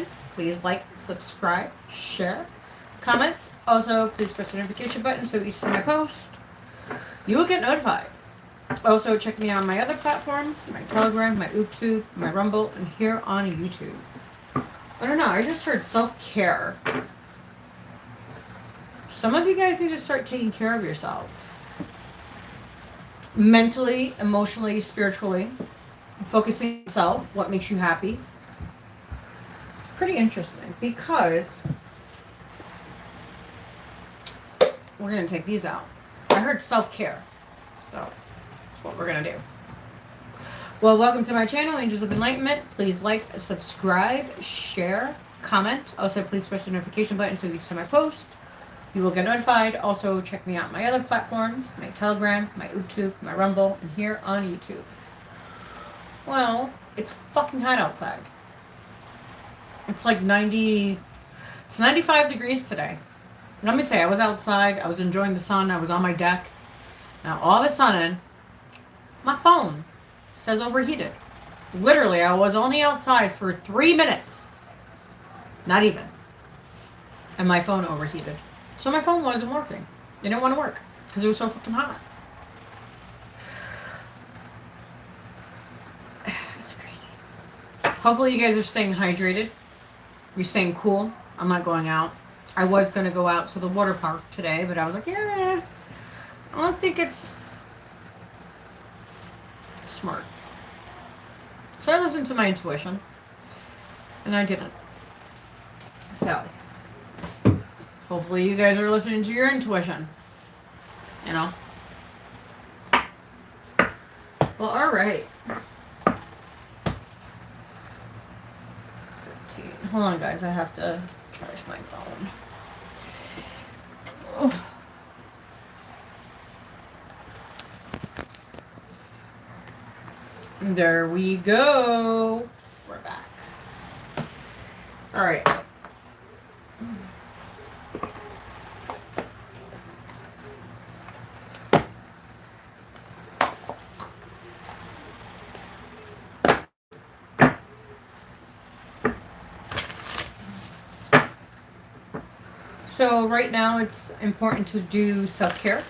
Enlightenment. Please like, subscribe, share, comment. Also, please press the notification button so each time I post, you will get notified. Also, check me out on my other platforms, my Telegram, my YouTube, my Rumble, and here on YouTube. I don't know, I just heard self-care. Some of you guys need to start taking care of yourselves. Mentally, emotionally, spiritually. Focusing on yourself, what makes you happy. It's pretty interesting because we're going to take these out. I heard self-care. So that's what we're going to do. Well, welcome to my channel, Angels of Enlightenment. Please like, subscribe, share, comment. Also, please press the notification button so each time I post, you will get notified. Also, check me out on my other platforms, my Telegram, my YouTube, my Rumble, and here on YouTube. Well, it's fucking hot outside. It's like 95 degrees today. Let me say, I was outside, I was enjoying the sun, I was on my deck. Now, all of a sudden, my phone says overheated. Literally, I was only outside for 3 minutes. Not even. And my phone overheated. So my phone wasn't working. It didn't want to work because it was so fucking hot. It's crazy. Hopefully you guys are staying hydrated. You're staying cool. I'm not going out. I was going to go out to the water park today, but I was like, yeah, I don't think it's smart. So I listened to my intuition, and I didn't. So hopefully you guys are listening to your intuition. You know? Well, alright. 15. Hold on, guys. I have to charge my phone. Oh. There we go. We're back. Alright. So right now it's important to do self-care.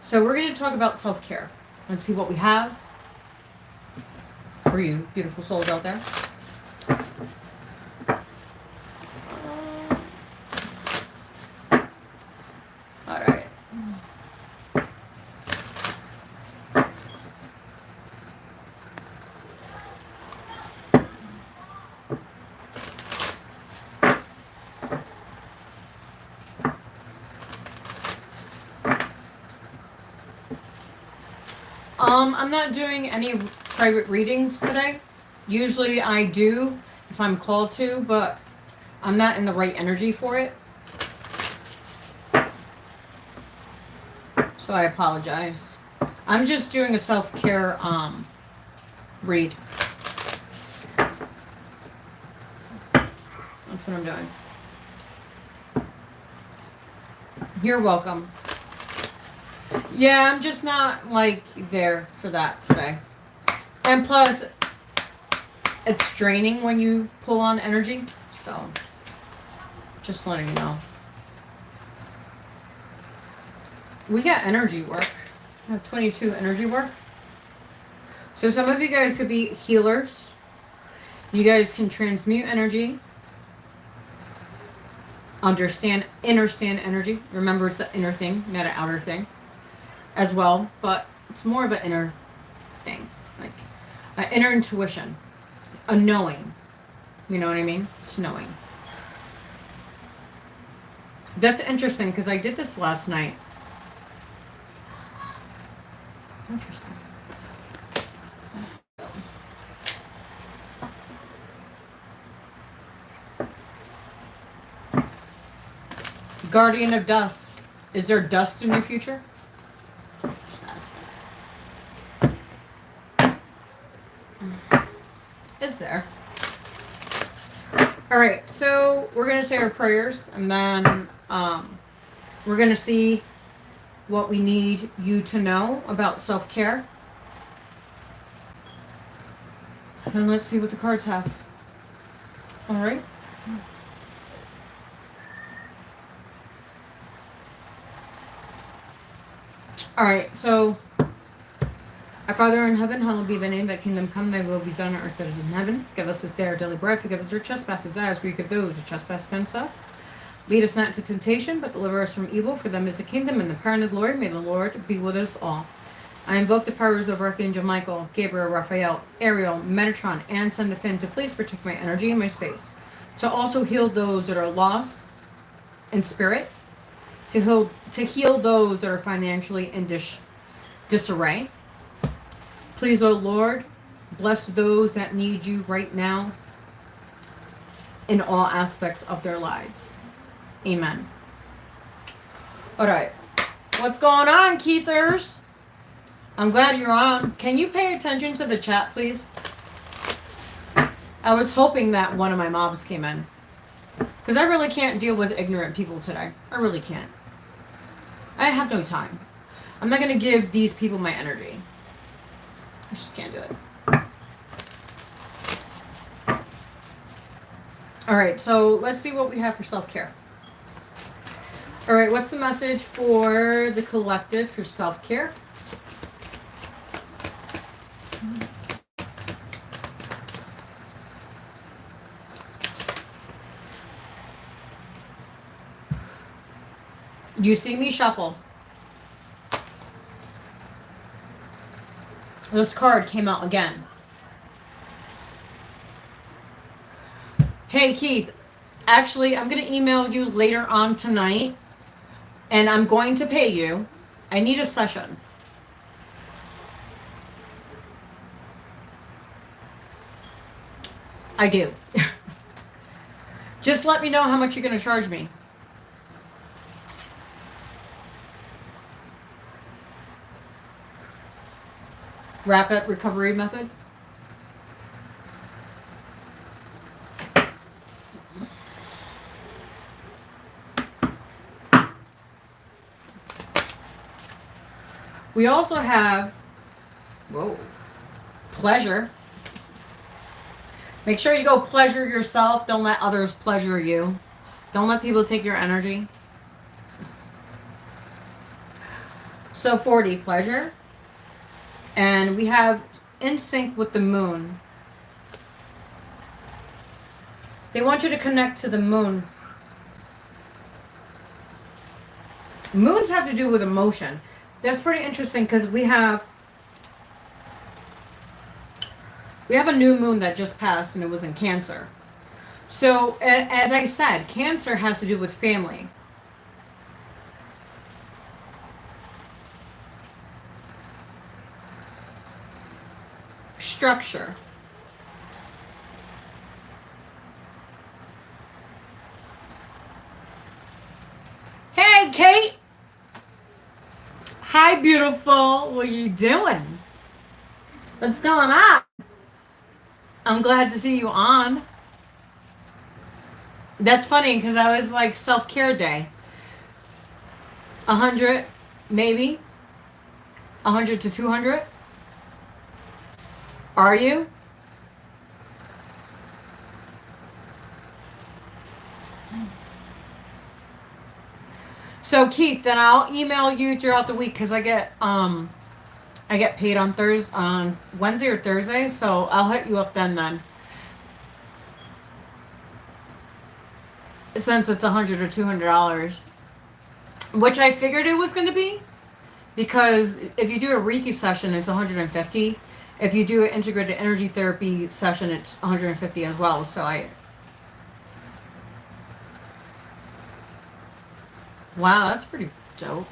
So we're going to talk about self-care. Let's see what we have for you beautiful souls out there. All right. I'm not doing any private readings today. Usually I do if I'm called to, but I'm not in the right energy for it. So I apologize. I'm just doing a self-care read. That's what I'm doing. You're welcome. Yeah, I'm just not, like, there for that today. And plus, it's draining when you pull on energy. So, just letting you know. We got energy work. I have 22 energy work. So some of you guys could be healers. You guys can transmute energy. Understand energy. Remember, it's an inner thing, not an outer thing. As well, but it's more of an inner thing, like an inner intuition, a knowing. You know what I mean? It's knowing. That's interesting because I did this last night. Interesting. Guardian of Dusk. Is there dust in your future? Is there? All right, so we're going to say our prayers, and then we're going to see what we need you to know about self-care. And let's see what the cards have. All right. All right, so our Father in heaven, hallowed be thy name, thy kingdom come, thy will be done on earth as it is in heaven. Give us this day our daily bread, forgive us our trespasses as we forgive those who trespass against us. Lead us not into temptation, but deliver us from evil, for them is the kingdom and the power and the glory. May the Lord be with us all. I invoke the powers of Archangel Michael, Gabriel, Raphael, Ariel, Metatron, and Sendafin to please protect my energy and my space. To also heal those that are lost in spirit. To heal those that are financially in disarray. Please, O Lord, bless those that need you right now in all aspects of their lives. Amen. All right. What's going on, Keithers? I'm glad you're on. Can you pay attention to the chat, please? I was hoping that one of my mobs came in. Because I really can't deal with ignorant people today. I really can't. I have no time. I'm not going to give these people my energy. I just can't do it. All right, so let's see what we have for self-care. All right, what's the message for the collective for self-care? You see me shuffle. This card came out again. Hey, Keith. Actually, I'm going to email you later on tonight. And I'm going to pay you. I need a session. I do. Just let me know how much you're going to charge me. Rapid recovery method. We also have pleasure. Make sure you go pleasure yourself. Don't let others pleasure you. Don't let people take your energy. So 40, pleasure. And we have in sync with the moon. They want you to connect to the moon. Moons have to do with emotion. That's pretty interesting because we have a new moon that just passed and it was in Cancer. So, as I said, Cancer has to do with family. Structure. Hey, Kate. Hi, beautiful. What are you doing? What's going on? I'm glad to see you on. That's funny because I was like self-care day. 100, maybe. 100 to 200. Are you? So Keith, then I'll email you throughout the week because I get paid on Wednesday or Thursday, so I'll hit you up then. Since it's $100 or $200, which I figured it was going to be, because if you do a Reiki session, it's $150. If you do an integrated energy therapy session, it's $150 as well. So wow, that's pretty dope.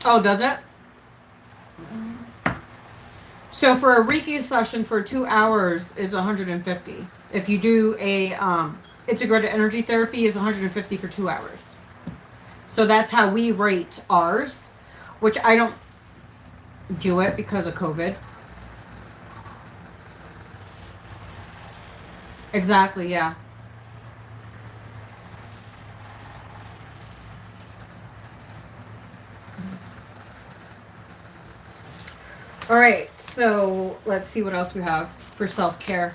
Oh, does it? So for a Reiki session for 2 hours is $150. If you do a integrated energy therapy is $150 for 2 hours. So that's how we rate ours, which I don't do it because of COVID. Exactly, yeah. All right, so let's see what else we have for self-care.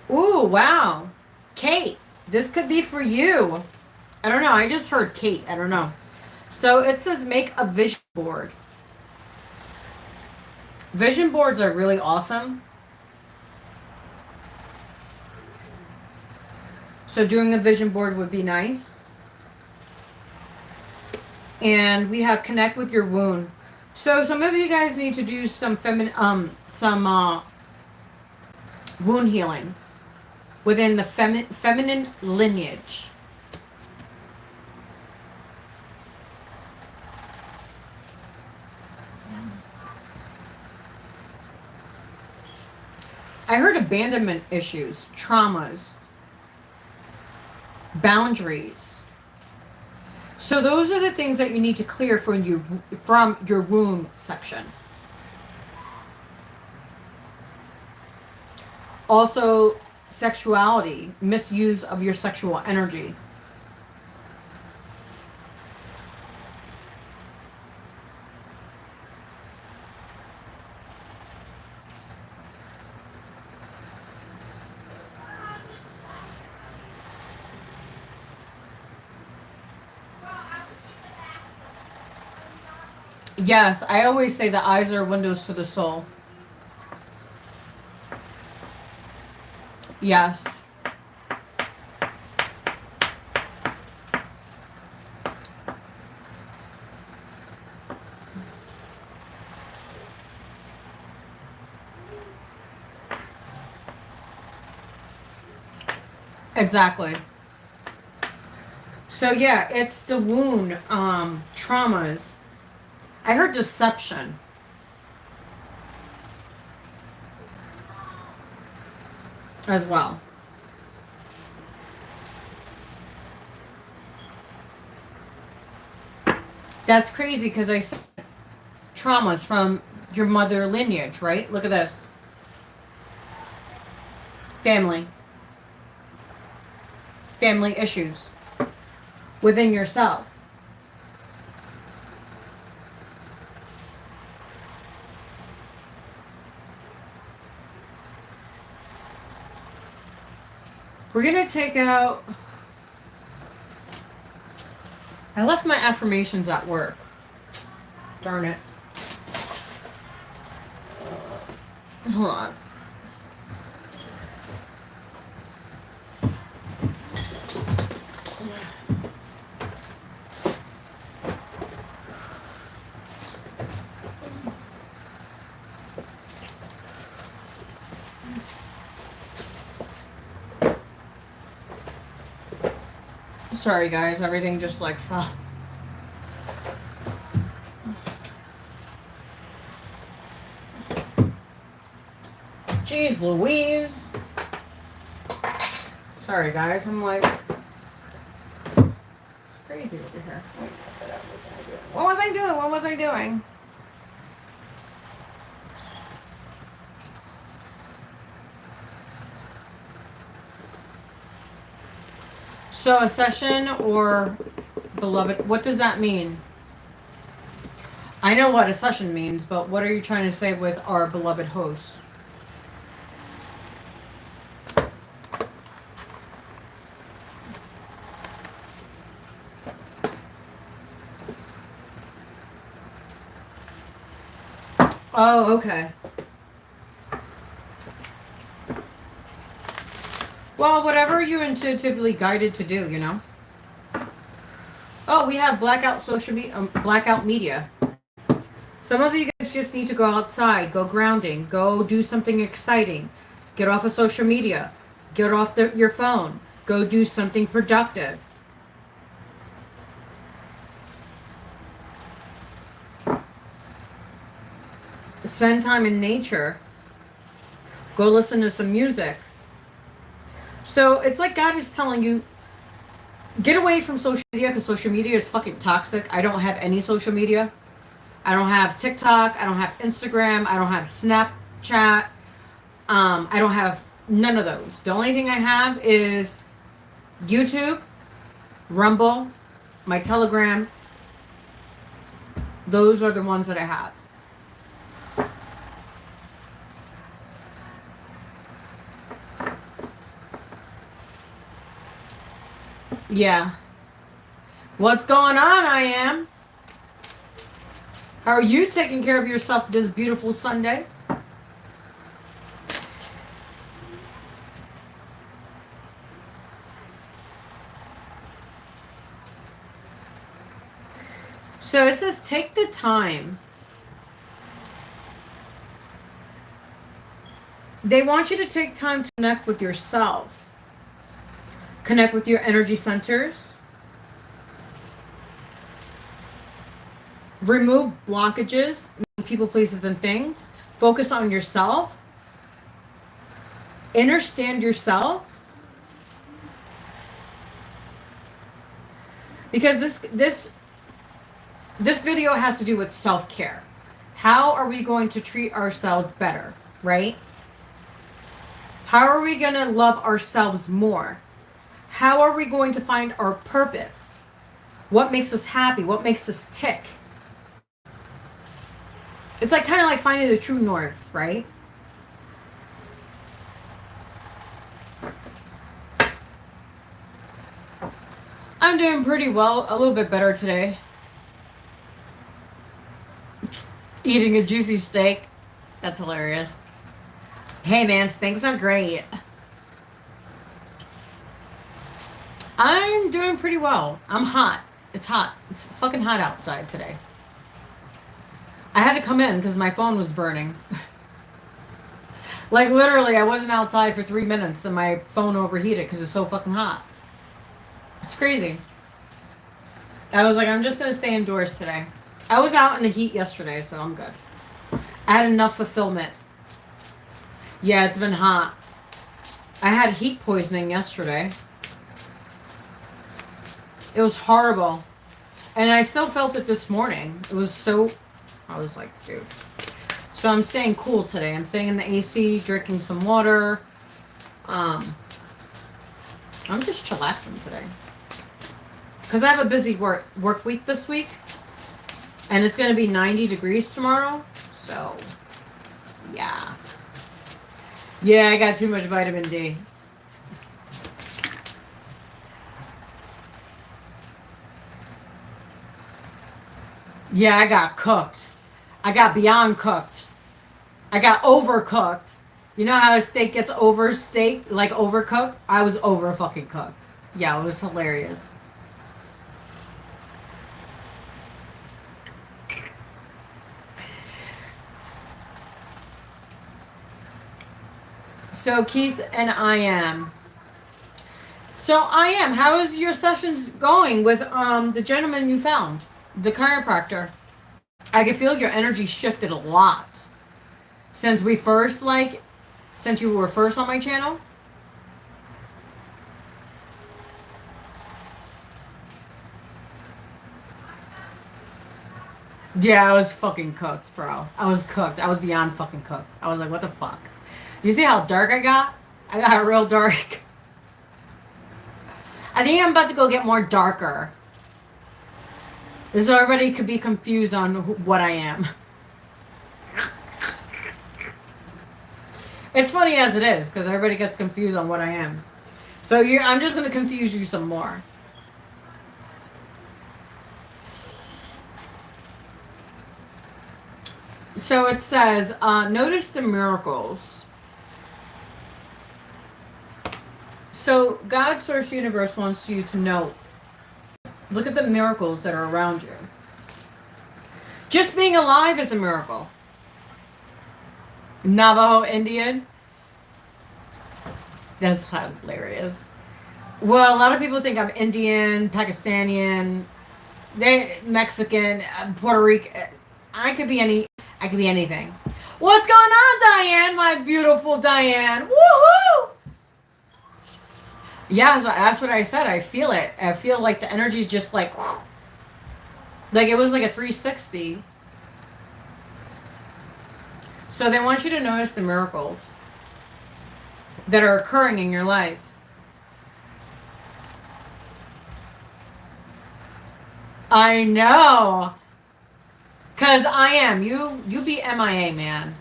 Ooh, wow. Kate, this could be for you. I don't know. I just heard Kate. I don't know. So it says make a vision board. Vision boards are really awesome. So doing a vision board would be nice. And we have connect with your wound. So some of you guys need to do some wound healing within the feminine lineage. I heard abandonment issues, traumas, boundaries. So those are the things that you need to clear from your womb section. Also, sexuality, misuse of your sexual energy. Yes, I always say the eyes are windows to the soul. Yes. Exactly. So yeah, it's the wound, traumas. I heard deception. As well. That's crazy because I said traumas from your mother lineage, right? Look at this. Family. Family issues within yourself. We're going to take out... I left my affirmations at work. Darn it. Hold on. Sorry guys, everything just like fell. Jeez Louise. Sorry guys, I'm like, it's crazy over here. Wait, what was I doing? What was I doing? So a session or beloved, what does that mean? I know what a session means, but what are you trying to say with our beloved host? Oh, okay. Well, whatever you're intuitively guided to do, you know. Oh, we have blackout social media, blackout media. Some of you guys just need to go outside, go grounding, go do something exciting, get off of social media, get off your phone, go do something productive. Spend time in nature. Go listen to some music. So it's like God is telling you, get away from social media because social media is fucking toxic. I don't have any social media. I don't have TikTok. I don't have Instagram. I don't have Snapchat. I don't have none of those. The only thing I have is YouTube, Rumble, my Telegram. Those are the ones that I have. Yeah. What's going on, I am? How are you taking care of yourself this beautiful Sunday? So it says take the time. They want you to take time to connect with yourself. Connect with your energy centers. Remove blockages, people, places, and things. Focus on yourself. Understand yourself. Because this video has to do with self-care. How are we going to treat ourselves better, right? How are we going to love ourselves more? How are we going to find our purpose? What makes us happy? What makes us tick? It's like kind of like finding the true north, right? I'm doing pretty well, a little bit better today. Eating a juicy steak. That's hilarious. Hey man, things are great. I'm doing pretty well. I'm hot. It's hot. It's fucking hot outside today. I had to come in because my phone was burning. Like literally, I wasn't outside for 3 minutes and my phone overheated because it's so fucking hot. It's crazy. I was like, I'm just going to stay indoors today. I was out in the heat yesterday, so I'm good. I had enough fulfillment. Yeah, it's been hot. I had heat poisoning yesterday. It was horrible. And I still felt it this morning. It was so... I was like, dude. So I'm staying cool today. I'm staying in the AC, drinking some water. I'm just chillaxing today. Because I have a busy work week this week. And it's going to be 90 degrees tomorrow. So, yeah. Yeah, I got too much vitamin D. Yeah, I got cooked. I got beyond cooked. I got overcooked. You know how a steak gets overcooked? I was over fucking cooked. Yeah, it was hilarious. So Keith and I am. How is your sessions going with the gentleman you found? The chiropractor. I can feel your energy shifted a lot since you were first on my channel. Yeah, I was fucking cooked, bro. I was cooked. I was beyond fucking cooked. I was like, what the fuck? You see how dark I got? I got real dark. I think I'm about to go get more darker. So everybody could be confused on what I am. It's funny as it is, because everybody gets confused on what I am. So I'm just going to confuse you some more. So it says, notice the miracles. So God, Source, Universe wants you to know. Look at the miracles that are around you. Just being alive is a miracle. Navajo Indian. That's hilarious. Well, a lot of people think I'm Indian, Pakistani, Mexican, Puerto Rican. I could be anything. What's going on, Diane? My beautiful Diane. Woohoo! Yeah, that's what I said. I feel it. I feel like the energy is just like, whew. Like it was like a 360. So they want you to notice the miracles. that are occurring in your life. I know. Cause I am. You be MIA, man.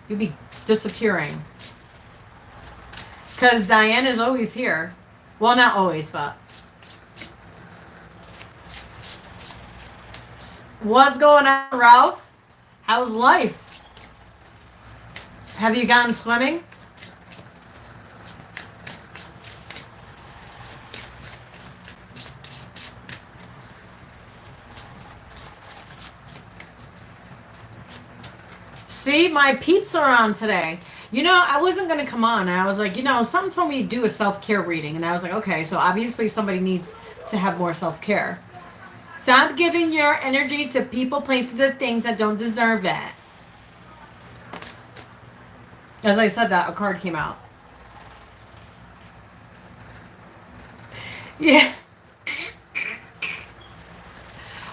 You be disappearing. Cause Diane is always here. Well, not always, but. What's going on, Ralph? How's life? Have you gone swimming? See, my peeps are on today. You know, I wasn't going to come on. And I was like, you know, something told me to do a self-care reading. And I was like, okay, so obviously somebody needs to have more self-care. Stop giving your energy to people, places, and things that don't deserve it. As I said that, a card came out. Yeah.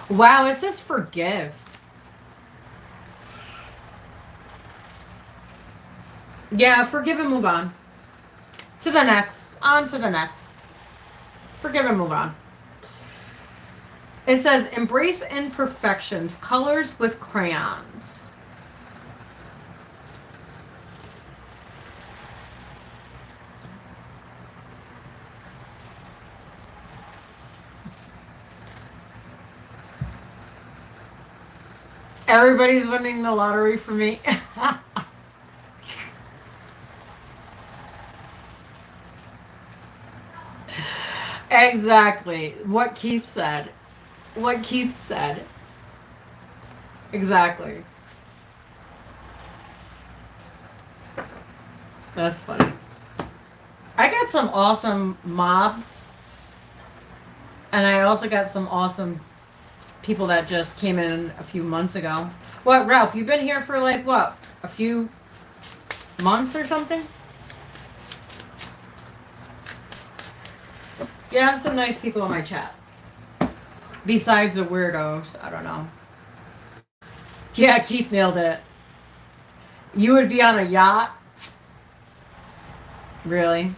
Wow, it says forgive. Yeah, forgive and move on. To the next. On to the next. Forgive and move on. It says, embrace imperfections, colors with crayons. Everybody's winning the lottery for me. Exactly. What Keith said. What Keith said. Exactly. That's funny. I got some awesome mobs. And I also got some awesome people that just came in a few months ago. What, Ralph, you've been here for like, what, a few months or something? Yeah, I have some nice people in my chat. Besides the weirdos, I don't know. Yeah, Keith nailed it. You would be on a yacht? Really?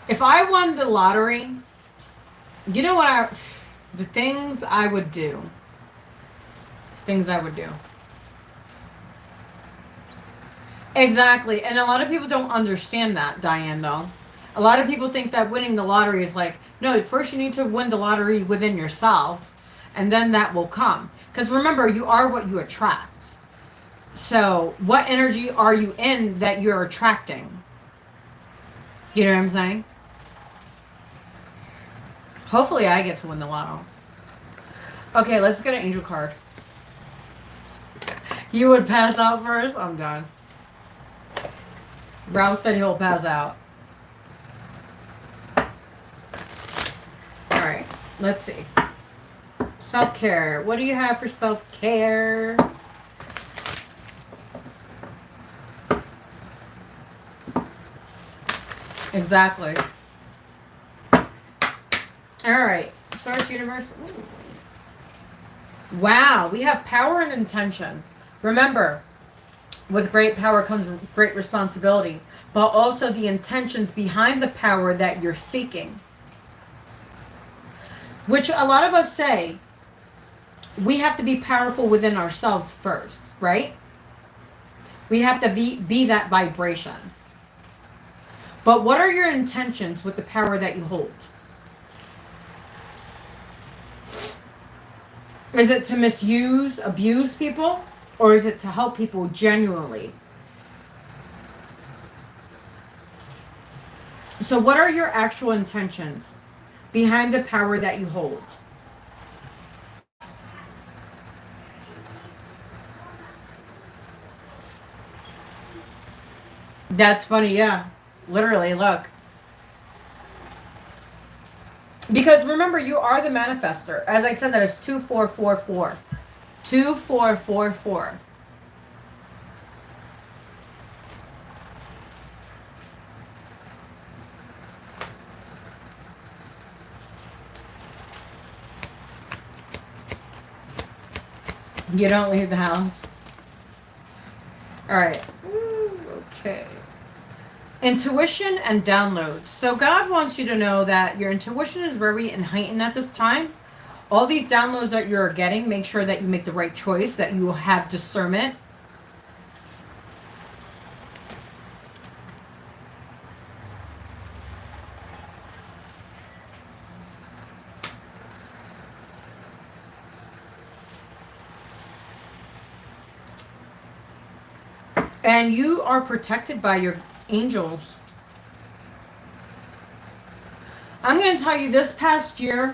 If I won the lottery, you know what the things I would do. Things I would do. Exactly. And a lot of people don't understand that, Diane, though. A lot of people think that winning the lottery is like, no, first you need to win the lottery within yourself, and then that will come. Because remember, you are what you attract. So what energy are you in that you're attracting? You know what I'm saying? Hopefully I get to win the lotto. Okay, let's get an angel card. You would pass out first? I'm done. Ralph said he'll pass out. Alright, let's see. Self-care. What do you have for self-care? Exactly. Alright, Source Universe. Ooh. Wow, we have power and intention. Remember, with great power comes great responsibility, but also the intentions behind the power that you're seeking. Which a lot of us say, we have to be powerful within ourselves first, right? We have to be that vibration. But what are your intentions with the power that you hold? Is it to misuse, abuse people? Or is it to help people genuinely? So what are your actual intentions behind the power that you hold? That's funny, yeah. Literally, look. Because remember, you are the manifester. As I said, that is 2444. 2444. You don't leave the house. All right. Okay. Intuition and downloads. So God wants you to know that your intuition is very heightened at this time. All these downloads that you're getting, make sure that you make the right choice, that you have discernment. And you are protected by your angels. I'm going to tell you, this past year,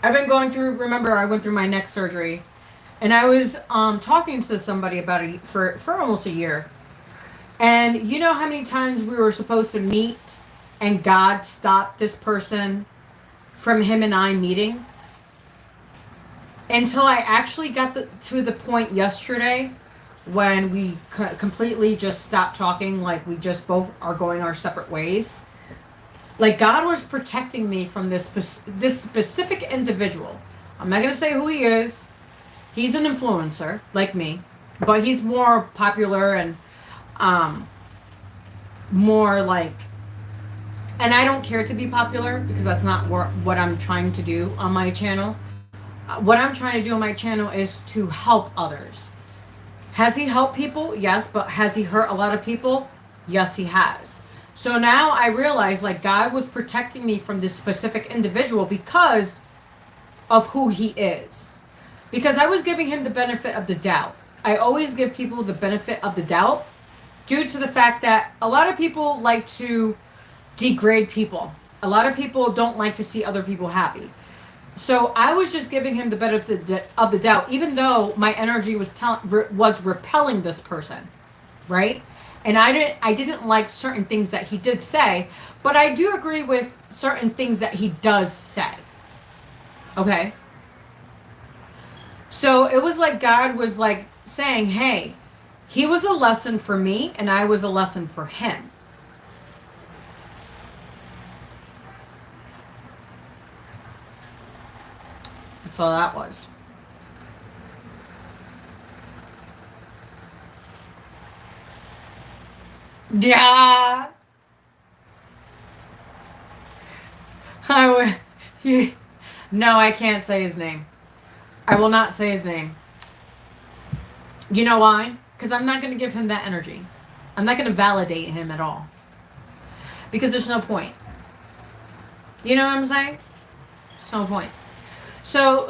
I've been going through, remember, I went through my neck surgery. And I was talking to somebody about it for almost a year. And you know how many times we were supposed to meet and God stopped this person from him and I meeting? Until I actually got to the point yesterday when we completely just stopped talking, like we just both are going our separate ways. Like God was protecting me from this specific individual. I'm not going to say who he is. He's an influencer like me, but he's more popular and more like, and I don't care to be popular because that's not what I'm trying to do on my channel. What I'm trying to do on my channel is to help others. Has he helped people? Yes, but has he hurt a lot of people? Yes, he has. So now I realize like God was protecting me from this specific individual because of who he is. Because I was giving him the benefit of the doubt. I always give people the benefit of the doubt due to the fact that a lot of people like to degrade people. A lot of people don't like to see other people happy. So I was just giving him the benefit of the doubt, even though my energy was repelling this person, right? And I didn't like certain things that he did say, but I do agree with certain things that he does say. Okay? So it was like God was like saying, hey, he was a lesson for me and I was a lesson for him. That's all that was. Yeah. No, I can't say his name. I will not say his name. You know why? Because I'm not going to give him that energy. I'm not going to validate him at all. Because there's no point. You know what I'm saying? There's no point. So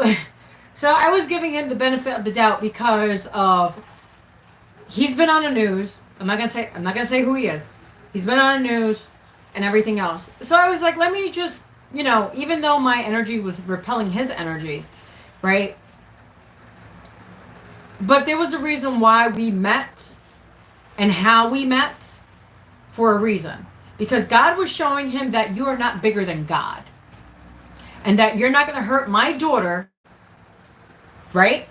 I was giving him the benefit of the doubt because of he's been on the news. I'm not gonna say who he is. He's been on the news and everything else. So I was like, let me just, even though my energy was repelling his energy, right? But there was a reason why we met and how we met for a reason. Because God was showing him that you are not bigger than God. And that you're not going to hurt my daughter, right?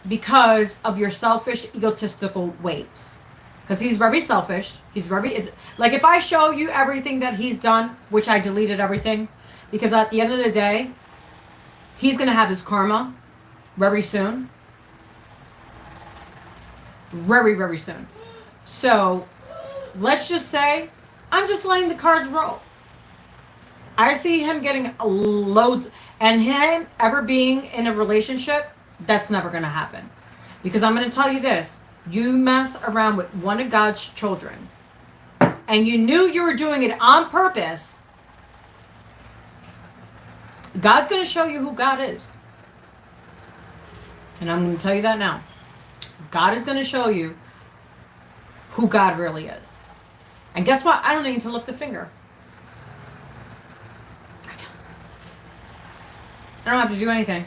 Because of your selfish, egotistical ways. Because he's very selfish. He's very, like if I show you everything that he's done, which I deleted everything, because at the end of the day, he's going to have his karma very soon. Very, very soon. So, let's just say, I'm just letting the cards roll. I see him getting a load, and him ever being in a relationship, that's never going to happen. Because I'm going to tell you this. You mess around with one of God's children, and you knew you were doing it on purpose, God's going to show you who God is. And I'm going to tell you that now. God is going to show you who God really is. And guess what? I don't need to lift a finger. I don't have to do anything.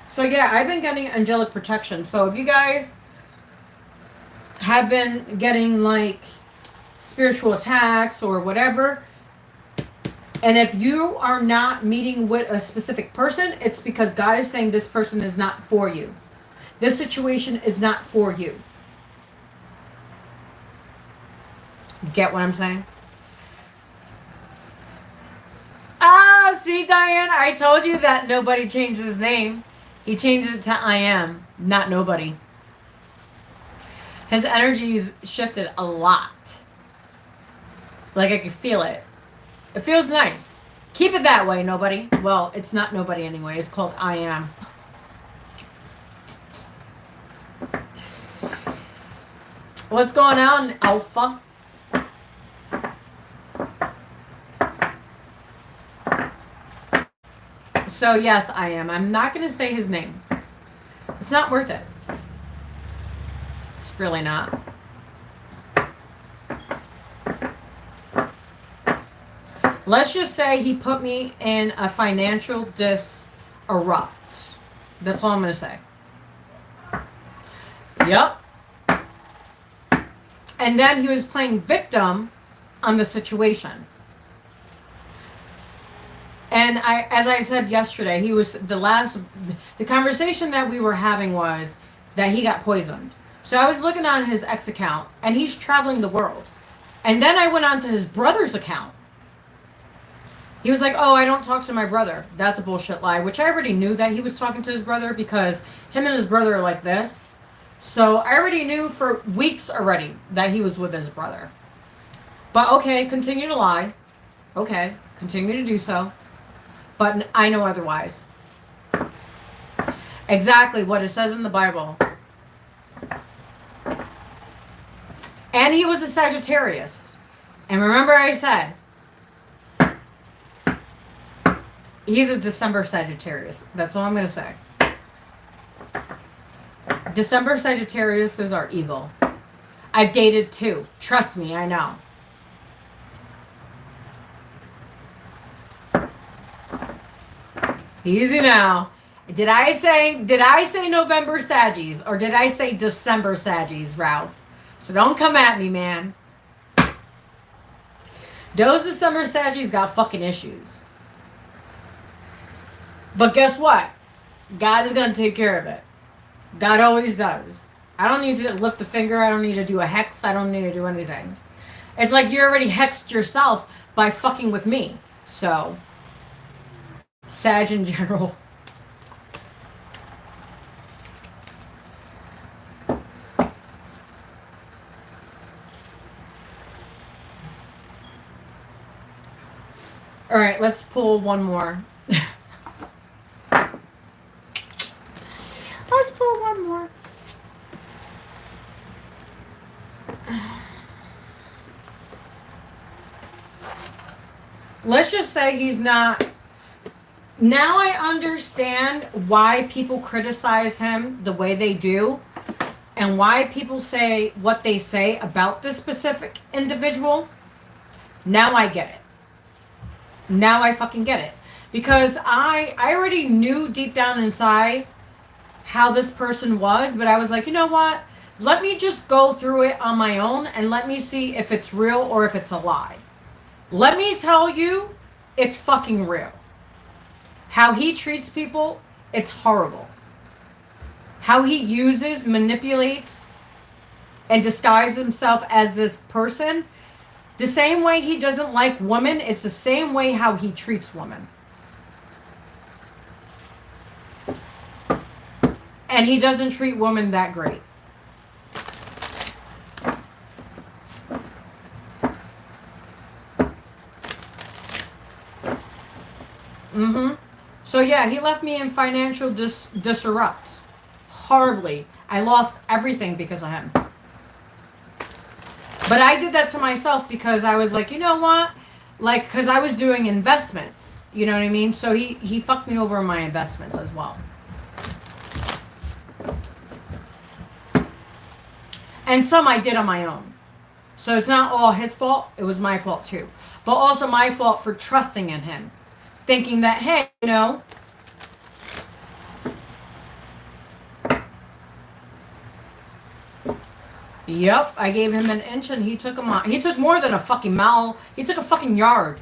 So yeah, I've been getting angelic protection. So if you guys have been getting like spiritual attacks or whatever, and if you are not meeting with a specific person, it's because God is saying this person is not for you. This situation is not for you. Get what I'm saying? See, Diane, I told you that nobody changed his name. He changed it to I am, not nobody. His energy's shifted a lot. Like, I can feel it. It feels nice. Keep it that way, nobody. Well, it's not nobody anyway. It's called I am. What's going on, Alpha? So, yes, I am. I'm not going to say his name. It's not worth it. It's really not. Let's just say he put me in a financial disrupt. That's all I'm going to say. Yep. And then he was playing victim on the situation. And as I said yesterday, the conversation that we were having was that he got poisoned. So I was looking on his ex account, and he's traveling the world. And then I went on to his brother's account. He was like, oh, I don't talk to my brother. That's a bullshit lie, which I already knew that he was talking to his brother because him and his brother are like this. So I already knew for weeks already that he was with his brother. But okay, continue to lie. Okay, continue to do so. But I know otherwise. Exactly what it says in the Bible. And he was a Sagittarius. And remember I said, he's a December Sagittarius. That's all I'm going to say. December Sagittariuses are evil. I've dated 2. Trust me, I know. Easy now. Did I say November Saggies or did I say December Saggies, Ralph? So don't come at me, man. Those December Saggies got fucking issues. But guess what? God is going to take care of it. God always does. I don't need to lift a finger. I don't need to do a hex. I don't need to do anything. It's like you already hexed yourself by fucking with me. So, Sag in general. All right, let's pull one more. Let's pull one more. Let's just say he's not. Now I understand why people criticize him the way they do and why people say what they say about this specific individual. Now I get it. Now I fucking get it. Because I already knew deep down inside how this person was, but I was like, you know what? Let me just go through it on my own and let me see if it's real or if it's a lie. Let me tell you, it's fucking real. How he treats people, it's horrible. How he uses, manipulates, and disguises himself as this person. The same way he doesn't like women, it's the same way how he treats women. And he doesn't treat women that great. So yeah, he left me in financial disrupt. Horribly. I lost everything because of him. But I did that to myself because I was like, you know what? Like, because I was doing investments. You know what I mean? So he fucked me over in my investments as well. And some I did on my own. So it's not all his fault. It was my fault too. But also my fault for trusting in him. Thinking that, hey, you know. Yep, I gave him an inch and he took a mile. He took more than a fucking mile. He took a fucking yard.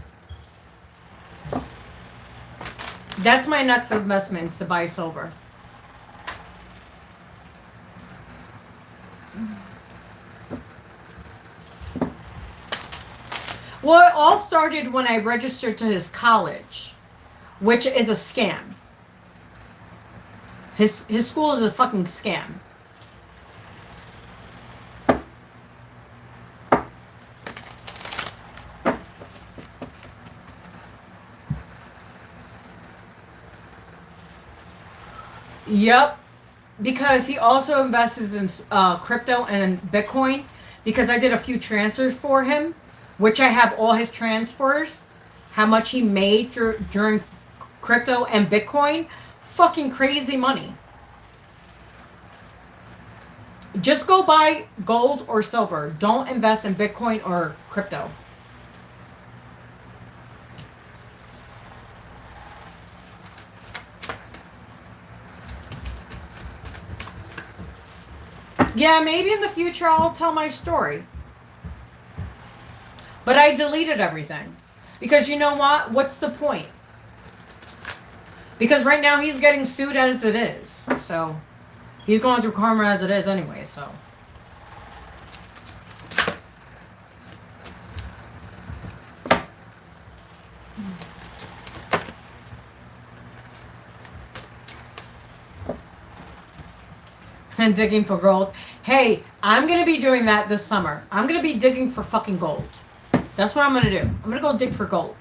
That's my next investment, is to buy silver. Well, it all started when I registered to his college, which is a scam. His school is a fucking scam. Yep. Because he also invests in crypto and Bitcoin. Because I did a few transfers for him, which I have all his transfers, how much he made during crypto and Bitcoin. Fucking crazy money. Just go buy gold or silver. Don't invest in Bitcoin or crypto. Yeah, maybe in the future I'll tell my story. But I deleted everything. Because you know what? What's the point? Because right now he's getting sued as it is. So, he's going through karma as it is anyway, so. And digging for gold. Hey, I'm going to be doing that this summer. I'm going to be digging for fucking gold. That's what I'm going to do. I'm going to go dig for gold.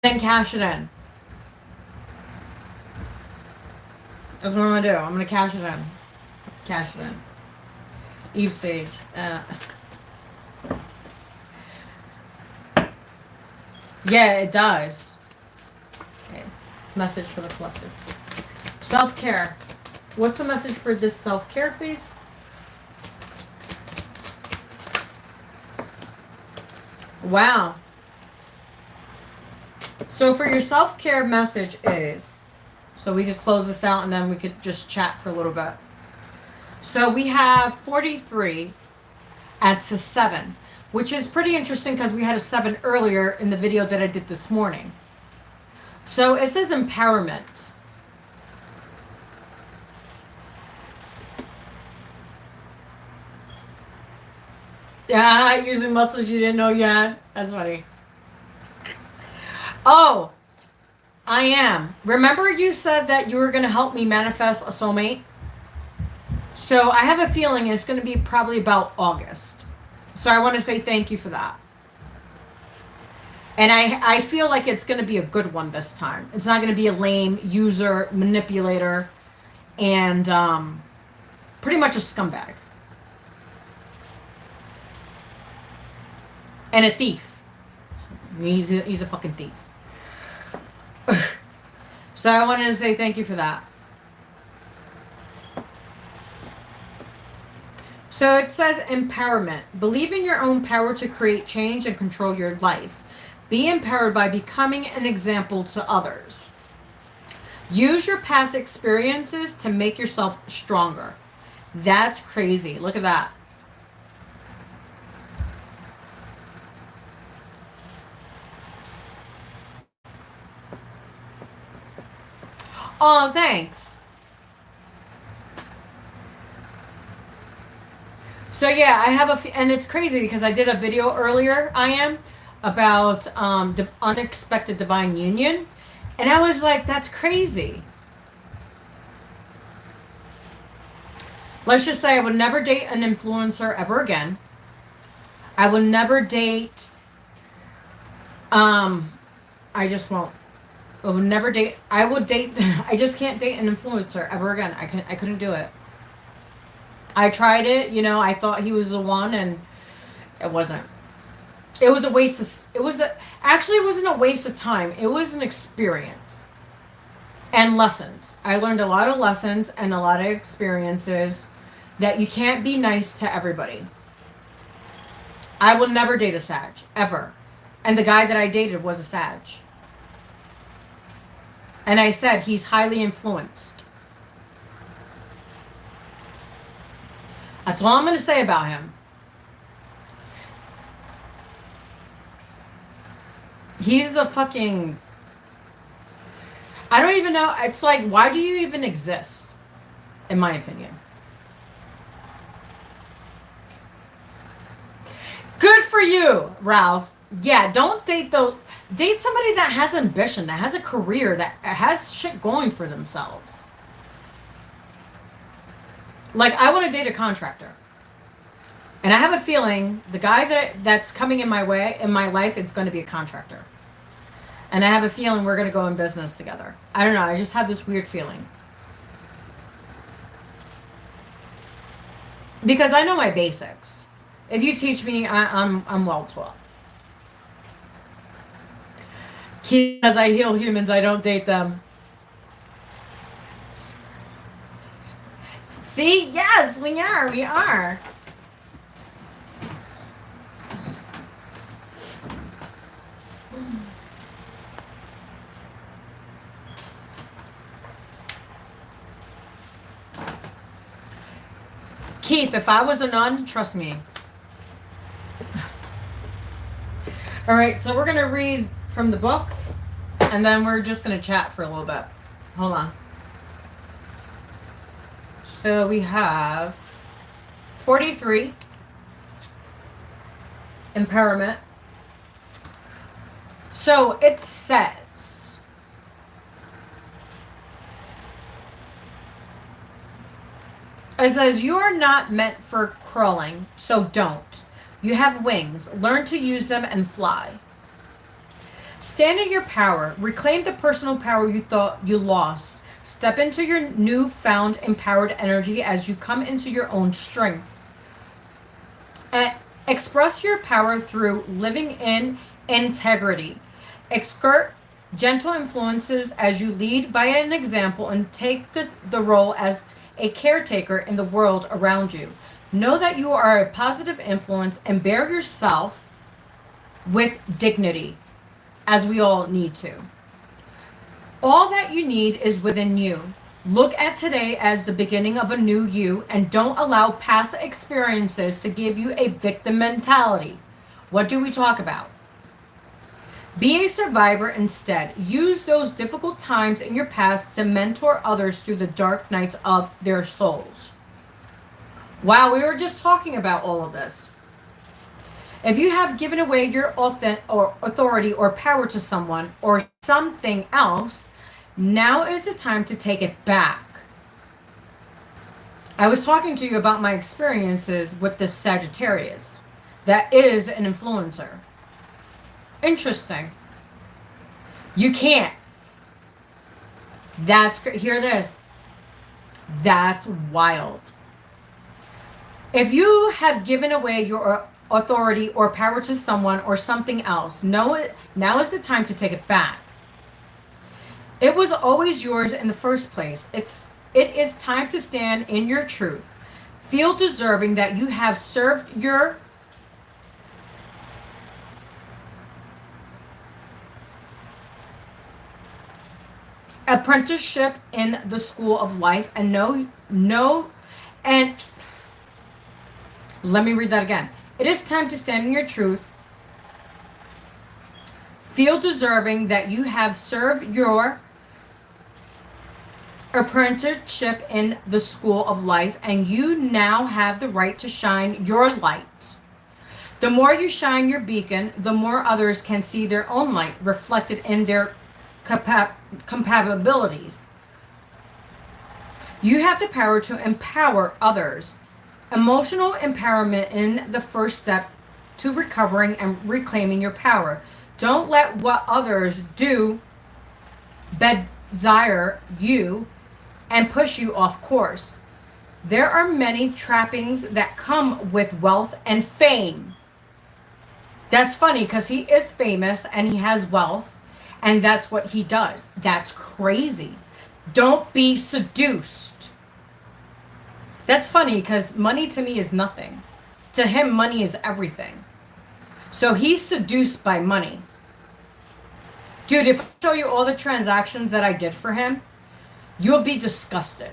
Then cash it in. That's what I'm going to do. I'm going to cash it in. Cash it in. Eve Sage. Yeah, it does. Okay. Message for the collective. Self-care. What's the message for this self-care, please? Wow. So for your self-care message is, so we could close this out and then we could just chat for a little bit. So we have 43 and it's a 7, which is pretty interesting because we had a 7 earlier in the video that I did this morning. So it says empowerment. Yeah, using muscles you didn't know yet. That's funny. Oh, I am. Remember you said that you were going to help me manifest a soulmate? So I have a feeling it's going to be probably about August. So I want to say thank you for that. And I feel like it's going to be a good one this time. It's not going to be a lame user, manipulator, and pretty much a scumbag. And a thief. He's a fucking thief. So I wanted to say thank you for that. So it says empowerment. Believe in your own power to create change and control your life. Be empowered by becoming an example to others. Use your past experiences to make yourself stronger. That's crazy. Look at that. Oh, thanks. So yeah, I have and it's crazy because I did a video earlier, about the unexpected divine union. And I was like, that's crazy. Let's just say I would never date an influencer ever again. I would never date, I just won't. I would never date, I just can't date an influencer ever again. I couldn't do it. I tried it, I thought he was the one and it wasn't. It was a waste of, actually it wasn't a waste of time. It was an experience and lessons. I learned a lot of lessons and a lot of experiences that you can't be nice to everybody. I will never date a Sag, ever. And the guy that I dated was a Sag. And I said he's highly influenced. That's all I'm going to say about him. He's a fucking... I don't even know. It's like, why do you even exist? In my opinion. Good for you, Ralph. Yeah, don't date those... Date somebody that has ambition, that has a career, that has shit going for themselves. Like, I want to date a contractor. And I have a feeling the guy that's coming in my way, in my life, is going to be a contractor. And I have a feeling we're going to go in business together. I don't know. I just have this weird feeling. Because I know my basics. If you teach me, I'm well taught. Because I heal humans, I don't date them. See? Yes, we are. We are. Keith, if I was a nun, trust me. All right, so we're going to read from the book, and then we're just going to chat for a little bit. Hold on. So we have 43, empowerment. So it says, you are not meant for crawling, so don't. You have wings. Learn to use them and fly. Stand in your power. Reclaim the personal power you thought you lost. Step into your newfound empowered energy as you come into your own strength. Express your power through living in integrity. Exert gentle influences as you lead by an example and take the role as a caretaker in the world around you. Know that you are a positive influence and bear yourself with dignity, as we all need to. All that you need is within you. Look at today as the beginning of a new you and don't allow past experiences to give you a victim mentality. What do we talk about? Be a survivor instead. Use those difficult times in your past to mentor others through the dark nights of their souls. Wow, we were just talking about all of this. If you have given away your authority or power to someone or something else, now is the time to take it back. I was talking to you about my experiences with this Sagittarius that is an influencer. Interesting. You can't. Hear this. That's wild. If you have given away your authority or power to someone or something else, now is the time to take it back. It was always yours in the first place. It is time to stand in your truth. Feel deserving that you have served your apprenticeship in the school of life and and let me read that again. It is time to stand in your truth. Feel deserving that you have served your apprenticeship in the school of life and you now have the right to shine your light. The more you shine your beacon, the more others can see their own light reflected in their compatibilities. You have the power to empower others. Emotional empowerment is the first step to recovering and reclaiming your power. Don't let what others do desire you and push you off course. There are many trappings that come with wealth and fame. That's funny because he is famous and he has wealth and that's what he does. That's crazy. Don't be seduced. That's funny because money to me is nothing. To him, money is everything. So he's seduced by money. Dude, if I show you all the transactions that I did for him, you'll be disgusted.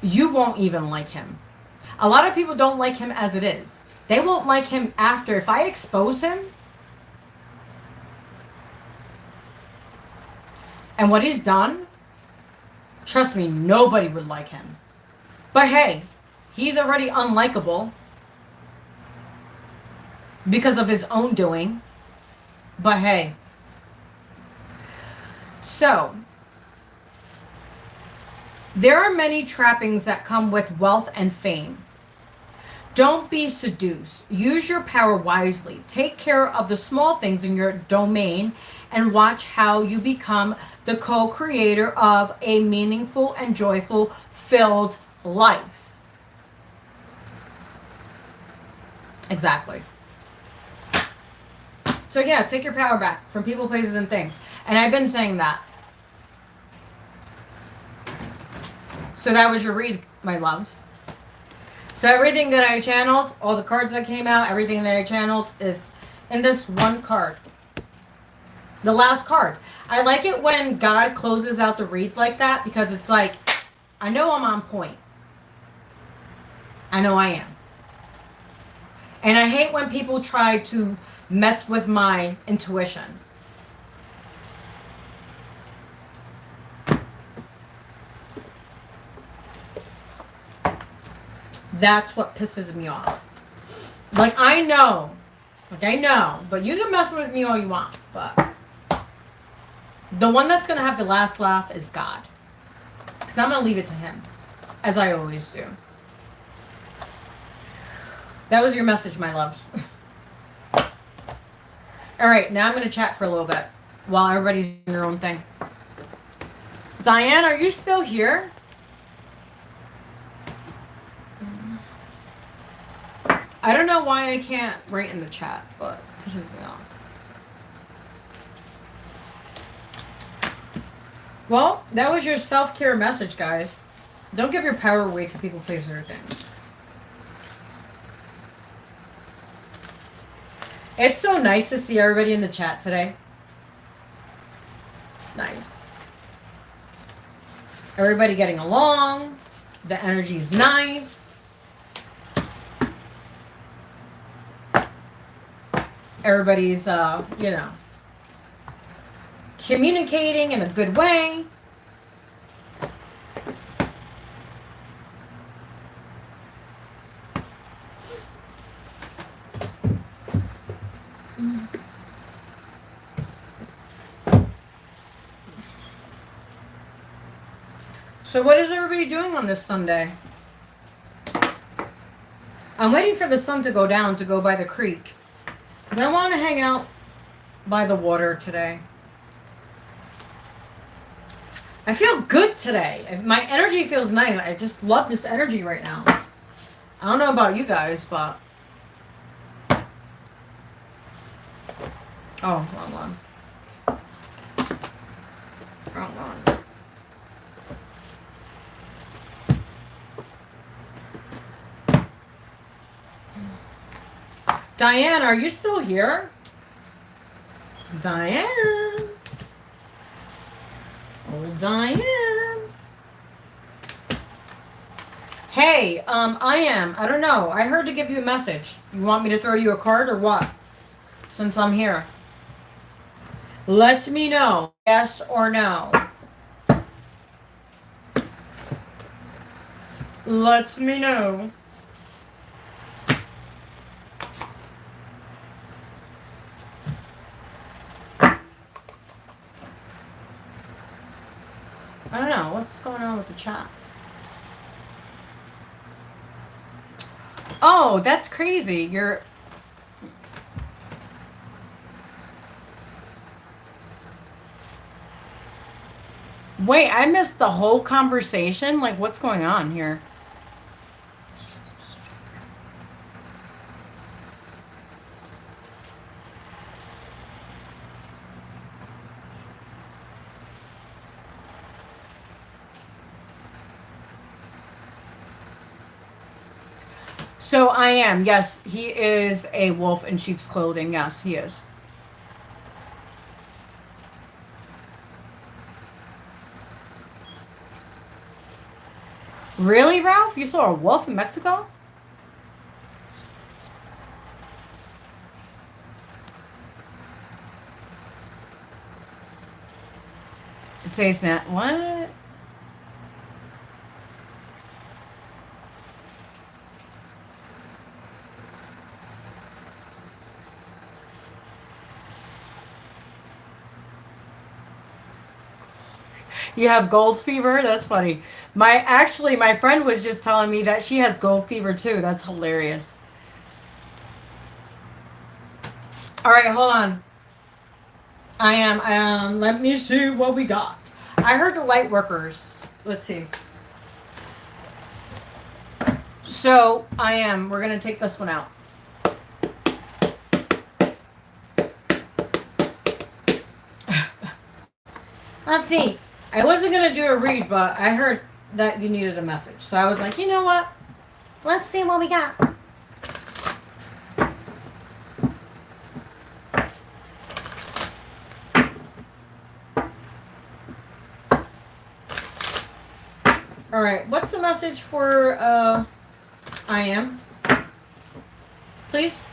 You won't even like him. A lot of people don't like him as it is. They won't like him after. If I expose him, and what he's done, trust me, nobody would like him. But hey, he's already unlikable because of his own doing. But hey. So, there are many trappings that come with wealth and fame. Don't be seduced. Use your power wisely. Take care of the small things in your domain and watch how you become the co-creator of a meaningful and joyful, filled life. Exactly. So yeah, take your power back from people, places, and things. And I've been saying that. So that was your read, my loves. So everything that I channeled, all the cards that came out, everything that I channeled is in this one card. The last card. I like it when God closes out the read like that because it's like, I know I'm on point. I know I am. And I hate when people try to mess with my intuition. That's what pisses me off. Like, I know, but you can mess with me all you want, but the one that's going to have the last laugh is God. Because I'm going to leave it to him, as I always do. That was your message, my loves. All right, now I'm going to chat for a little bit while everybody's doing their own thing. Diane, are you still here? I don't know why I can't write in the chat, but this is me off. Well, that was your self-care message, guys. Don't give your power away to people, places, or things. It's so nice to see everybody in the chat today. It's nice. Everybody getting along. The energy's nice. Everybody's, communicating in a good way. So what is everybody doing on this Sunday? I'm waiting for the sun to go down to go by the creek. Because I want to hang out by the water today. I feel good today. My energy feels nice. I just love this energy right now. I don't know about you guys, but... Oh, wrong one. Wrong one. Diane, are you still here? Diane. Oh, Diane. Hey, I am. I don't know. I heard to give you a message. You want me to throw you a card or what? Since I'm here. Let me know. Yes or no. Let me know. I don't know. What's going on with the chat? Oh, that's crazy. You're... Wait, I missed the whole conversation? Like, what's going on here? So I am. Yes, he is a wolf in sheep's clothing. Yes, he is. Really, Ralph? You saw a wolf in Mexico? It tastes not. What? You have gold fever? That's funny. My friend was just telling me that she has gold fever too. That's hilarious. All right, hold on. Let me see what we got. I heard the Lightworkers. Let's see. So, we're going to take this one out. Let's see. I wasn't going to do a read, but I heard that you needed a message. So I was like, you know what? Let's see what we got. All right. What's the message for I am? Please.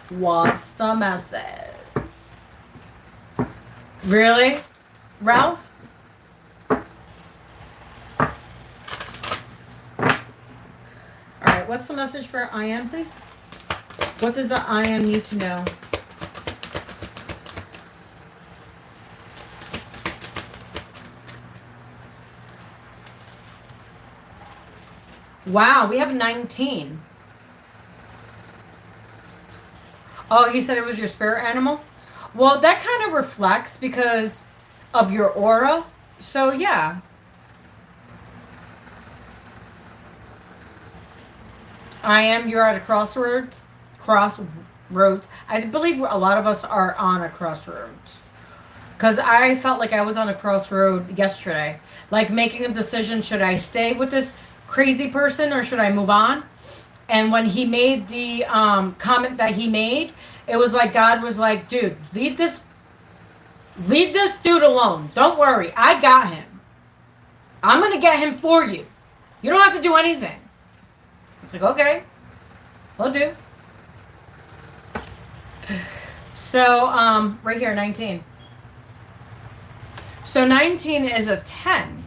What's the message? Really? Ralph? Alright, what's the message for I am, please? What does the I am need to know? Wow, we have 19. Oh, you said it was your spirit animal? Well, that kind of reflects because of your aura. So, yeah. You're at a crossroads. Crossroads. I believe a lot of us are on a crossroads. Because I felt like I was on a crossroad yesterday. Like making a decision, should I stay with this crazy person or should I move on? And when he made the comment that he made, it was like God was like, dude, leave this dude alone. Don't worry. I got him. I'm going to get him for you. You don't have to do anything. It's like, okay. Will do. So, right here, 19. So 19 is a 10.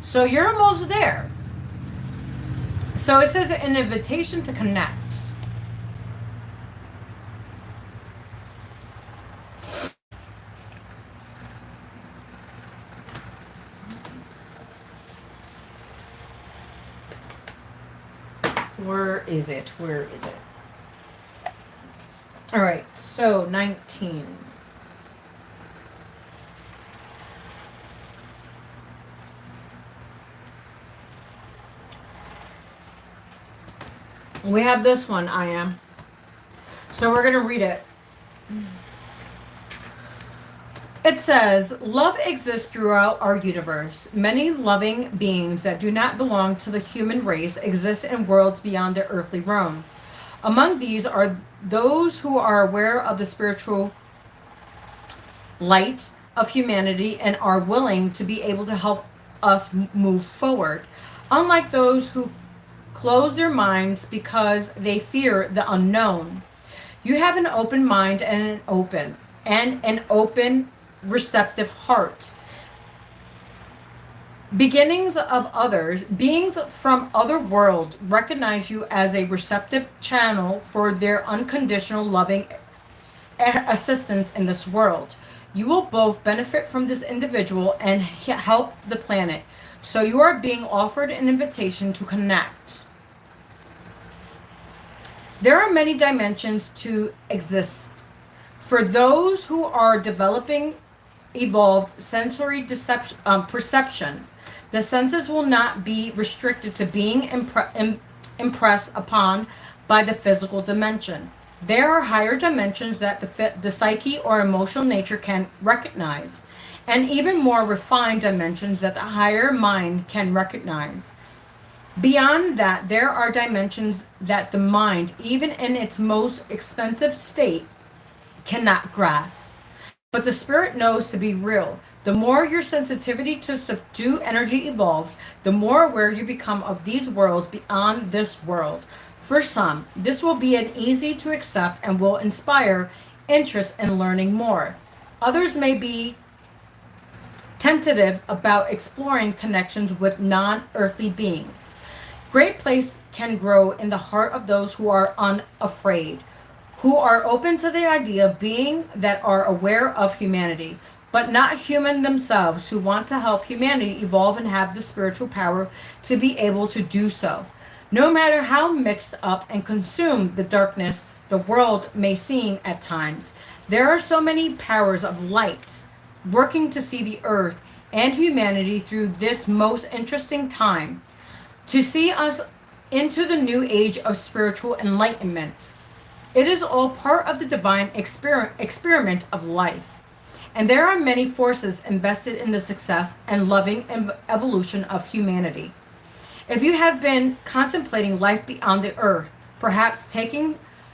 So you're almost there. So it says an invitation to connect. Where is it? All right, so 19. We have this one, I am. So we're going to read it. It says, love exists throughout our universe. Many loving beings that do not belong to the human race exist in worlds beyond the earthly realm. Among these are those who are aware of the spiritual light of humanity and are willing to be able to help us move forward. Unlike those who close their minds because they fear the unknown. You have an open mind and an open receptive heart. Beings from other worlds recognize you as a receptive channel for their unconditional loving assistance in this world. You will both benefit from this individual and help the planet. So you are being offered an invitation to connect. There are many dimensions to exist. For those who are developing evolved sensory perception, the senses will not be restricted to being impressed upon by the physical dimension. There are higher dimensions that the psyche or emotional nature can recognize, and even more refined dimensions that the higher mind can recognize. Beyond that, there are dimensions that the mind, even in its most expensive state, cannot grasp. But the spirit knows to be real. The more your sensitivity to subdue energy evolves, the more aware you become of these worlds beyond this world. For some, this will be an easy to accept and will inspire interest in learning more. Others may be tentative about exploring connections with non-earthly beings. Great place can grow in the heart of those who are unafraid, who are open to the idea of being that are aware of humanity. but not human themselves, who want to help humanity evolve and have the spiritual power to be able to do so. No matter how mixed up and consumed the darkness the world may seem at times, there are so many powers of light working to see the earth and humanity through this most interesting time, to see us into the new age of spiritual enlightenment. It is all part of the divine experiment of life. And there are many forces invested in the success and loving evolution of humanity. If you have been contemplating life beyond the earth, perhaps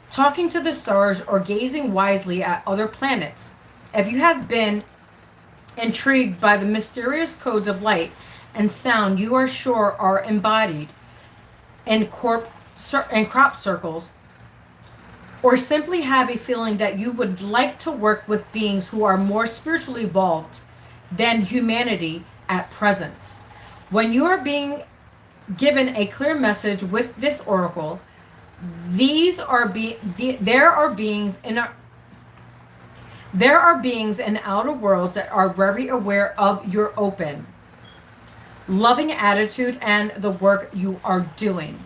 talking to the stars or gazing wisely at other planets, if you have been intrigued by the mysterious codes of light and sound you are sure are embodied in crop circles, or simply have a feeling that you would like to work with beings who are more spiritually evolved than humanity at present, when you are being given a clear message with this oracle, there are beings in outer worlds that are very aware of your open, loving attitude and the work you are doing.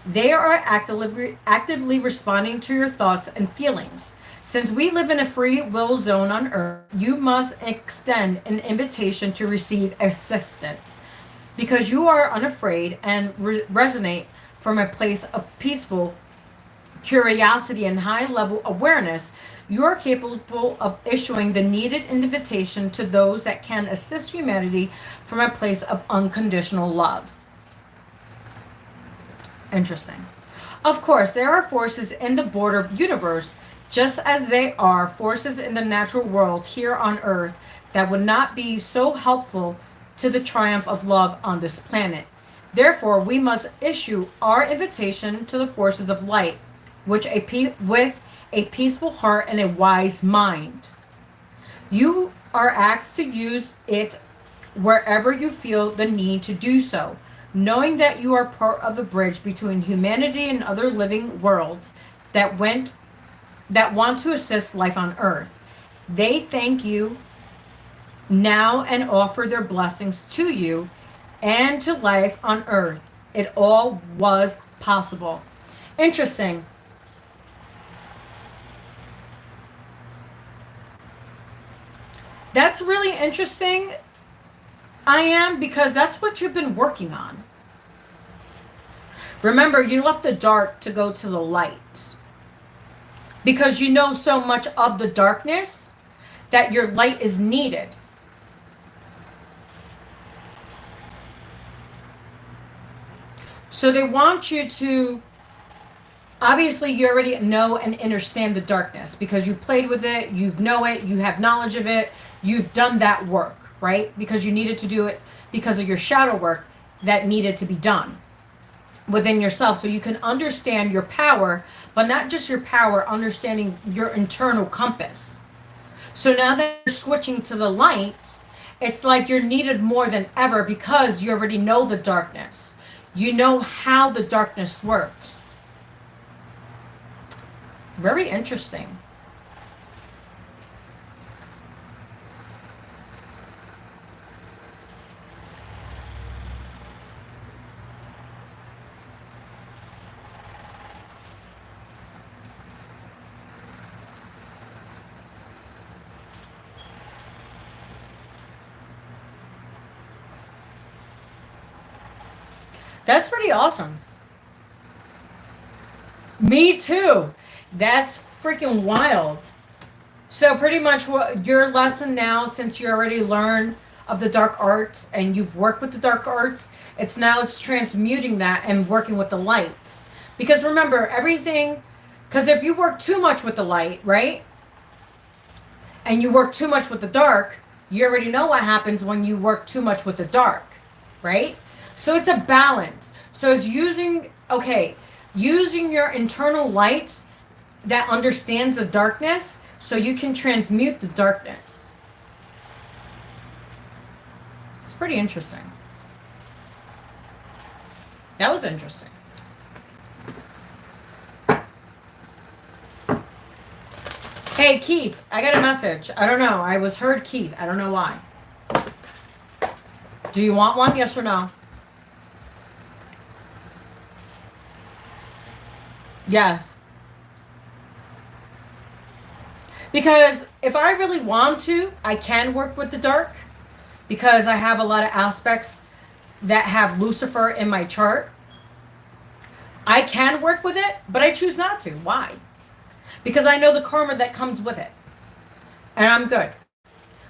They are actively responding to your thoughts and feelings. Since we live in a free will zone on Earth, you must extend an invitation to receive assistance. Because you are unafraid and resonate from a place of peaceful curiosity and high level awareness, you are capable of issuing the needed invitation to those that can assist humanity from a place of unconditional love. Interesting. Of course, there are forces in the border universe, just as they are forces in the natural world here on Earth, that would not be so helpful to the triumph of love on this planet. Therefore, we must issue our invitation to the forces of light, with a peaceful heart and a wise mind. You are asked to use it wherever you feel the need to do so, knowing that you are part of the bridge between humanity and other living worlds that want to assist life on Earth. They thank you now and offer their blessings to you and to life on Earth. It all was possible. Interesting. That's really interesting, because that's what you've been working on. Remember, you left the dark to go to the light. Because you know so much of the darkness that your light is needed. So they want you to, obviously you already know and understand the darkness because you played with it, you know it, you have knowledge of it, you've done that work, right? Because you needed to do it because of your shadow work that needed to be done within yourself, so you can understand your power, but not just your power, understanding your internal compass. So now that you're switching to the light, it's like you're needed more than ever because you already know the darkness. You know how the darkness works. Very interesting. That's pretty awesome. Me too. That's freaking wild. So pretty much what your lesson now, since you already learned of the dark arts and you've worked with the dark arts, it's transmuting that and working with the light. Because remember, everything, because if you work too much with the light, right? And you work too much with the dark, you already know what happens when you work too much with the dark, right? So it's a balance. So it's using your internal light that understands the darkness so you can transmute the darkness. It's pretty interesting. That was interesting. Hey, Keith, I got a message. I don't know. I was heard Keith. I don't know why. Do you want one? Yes or no? Yes. Because if I really want to, I can work with the dark. Because I have a lot of aspects that have Lucifer in my chart. I can work with it, but I choose not to. Why? Because I know the karma that comes with it. And I'm good.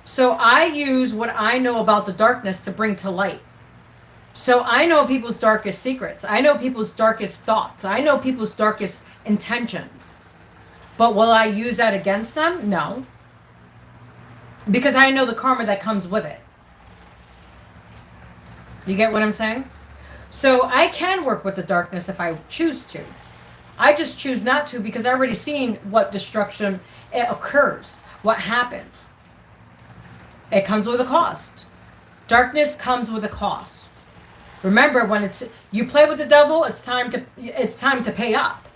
So I use what I know about the darkness to bring to light. So I know people's darkest secrets. I know people's darkest thoughts. I know people's darkest intentions. But will I use that against them? No. Because I know the karma that comes with it. You get what I'm saying? So I can work with the darkness if I choose to. I just choose not to because I've already seen what destruction occurs, what happens. It comes with a cost. Darkness comes with a cost. Remember, when you play with the devil, it's time to pay up.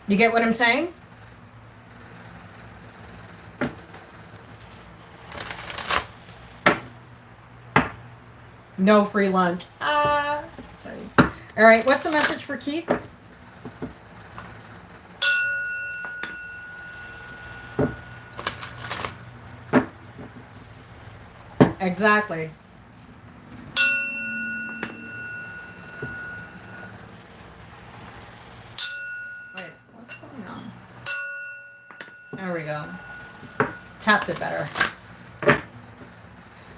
You get what I'm saying? No free lunch. Sorry. All right, what's the message for Keith? Exactly. Wait, what's going on? There we go. Tapped it better.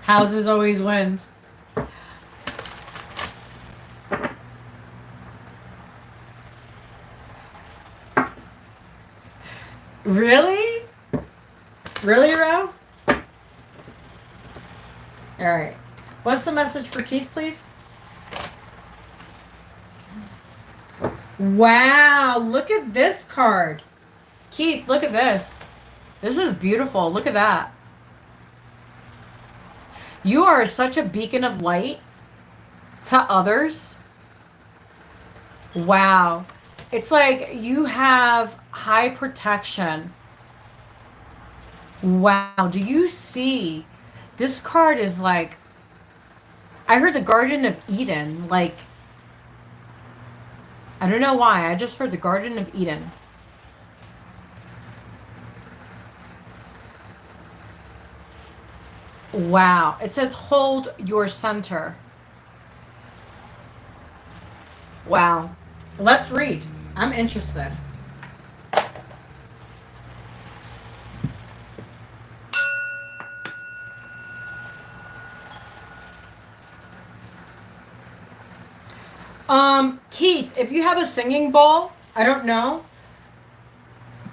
Houses always wins. Really? Really, Ro? All right. What's the message for Keith, please? Wow, look at this card. Keith, look at this. This is beautiful. Look at that. You are such a beacon of light to others. Wow. It's like you have high protection. Wow. Do you see? This card is like, I heard the Garden of Eden. Like, I don't know why. I just heard the Garden of Eden. Wow. It says hold your center. Wow. Let's read. I'm interested. Keith, if you have a singing bowl, I don't know,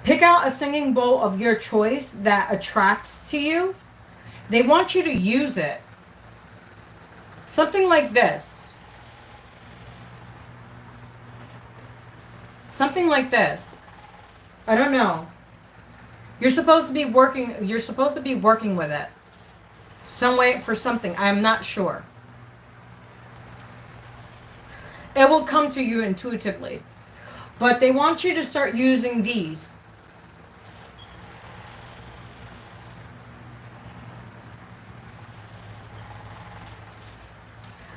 pick out a singing bowl of your choice that attracts to you. They want you to use it. Something like this. Something like this. I don't know. You're supposed to be working with it. Some way for something. I'm not sure. It will come to you intuitively. But they want you to start using these.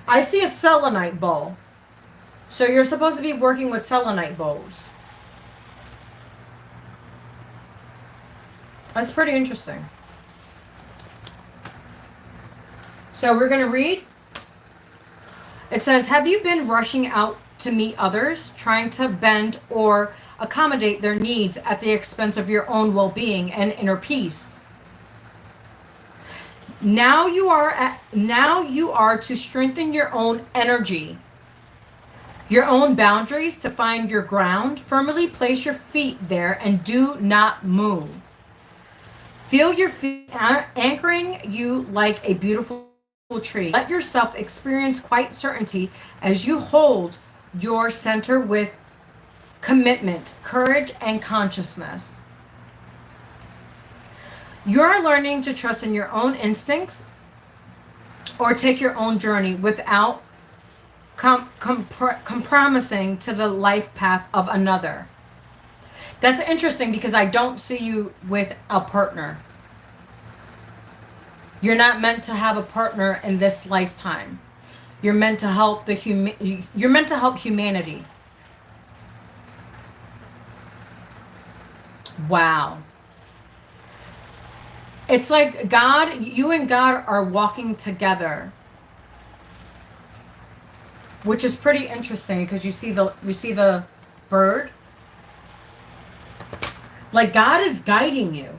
I see a selenite bowl. So you're supposed to be working with selenite bowls. That's pretty interesting. So we're going to read. It says, have you been rushing out to meet others, trying to bend or accommodate their needs at the expense of your own well-being and inner peace? Now you are to strengthen your own energy, your own boundaries, to find your ground. Firmly place your feet there and do not move. Feel your feet anchoring you like a beautiful tree. Let yourself experience quiet certainty as you hold your center with commitment, courage, and consciousness. You are learning to trust in your own instincts or take your own journey without compromising to the life path of another. That's interesting because I don't see you with a partner. You're not meant to have a partner in this lifetime. You're meant to help you're meant to help humanity. Wow. It's like God, you and God are walking together, which is pretty interesting because you see the bird. Like God is guiding you.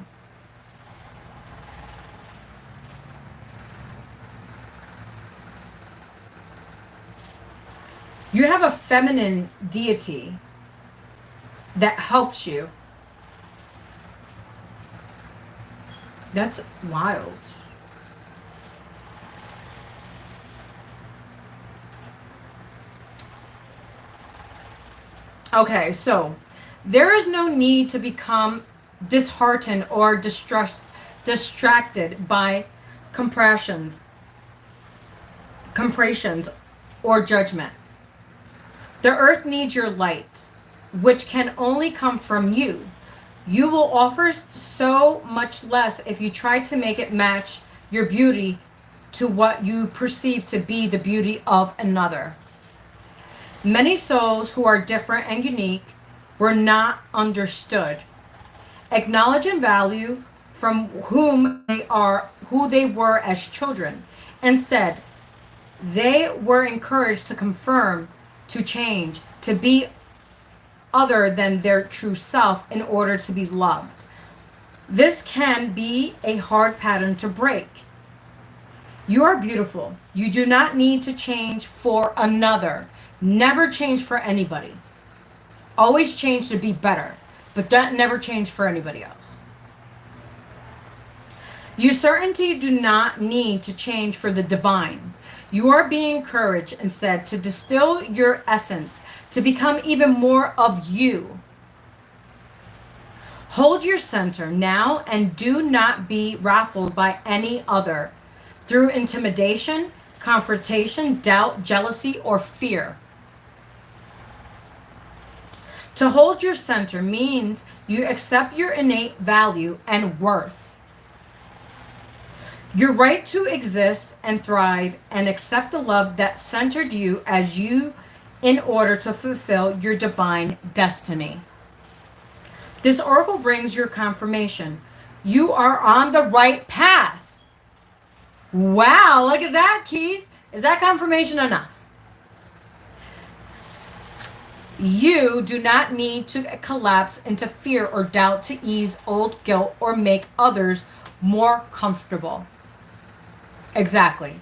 You have a feminine deity that helps you. That's wild. Okay, so there is no need to become disheartened or distracted by compressions or judgment. The earth needs your light, which can only come from you. You will offer so much less if you try to make it match your beauty to what you perceive to be the beauty of another. Many souls who are different and unique were not understood, acknowledged and valued from who they were as children. Instead, they were encouraged to confirm, to change, to be other than their true self in order to be loved. This can be a hard pattern to break. You are beautiful. You do not need to change for another. Never change for anybody. Always change to be better, but don't never change for anybody else. You certainly do not need to change for the divine. You are being encouraged instead to distill your essence, to become even more of you. Hold your center now and do not be ruffled by any other through intimidation, confrontation, doubt, jealousy, or fear. To hold your center means you accept your innate value and worth. Your right to exist and thrive and accept the love that centered you as you in order to fulfill your divine destiny. This oracle brings your confirmation. You are on the right path. Wow, look at that, Keith. Is that confirmation enough? You do not need to collapse into fear or doubt to ease old guilt or make others more comfortable. Exactly.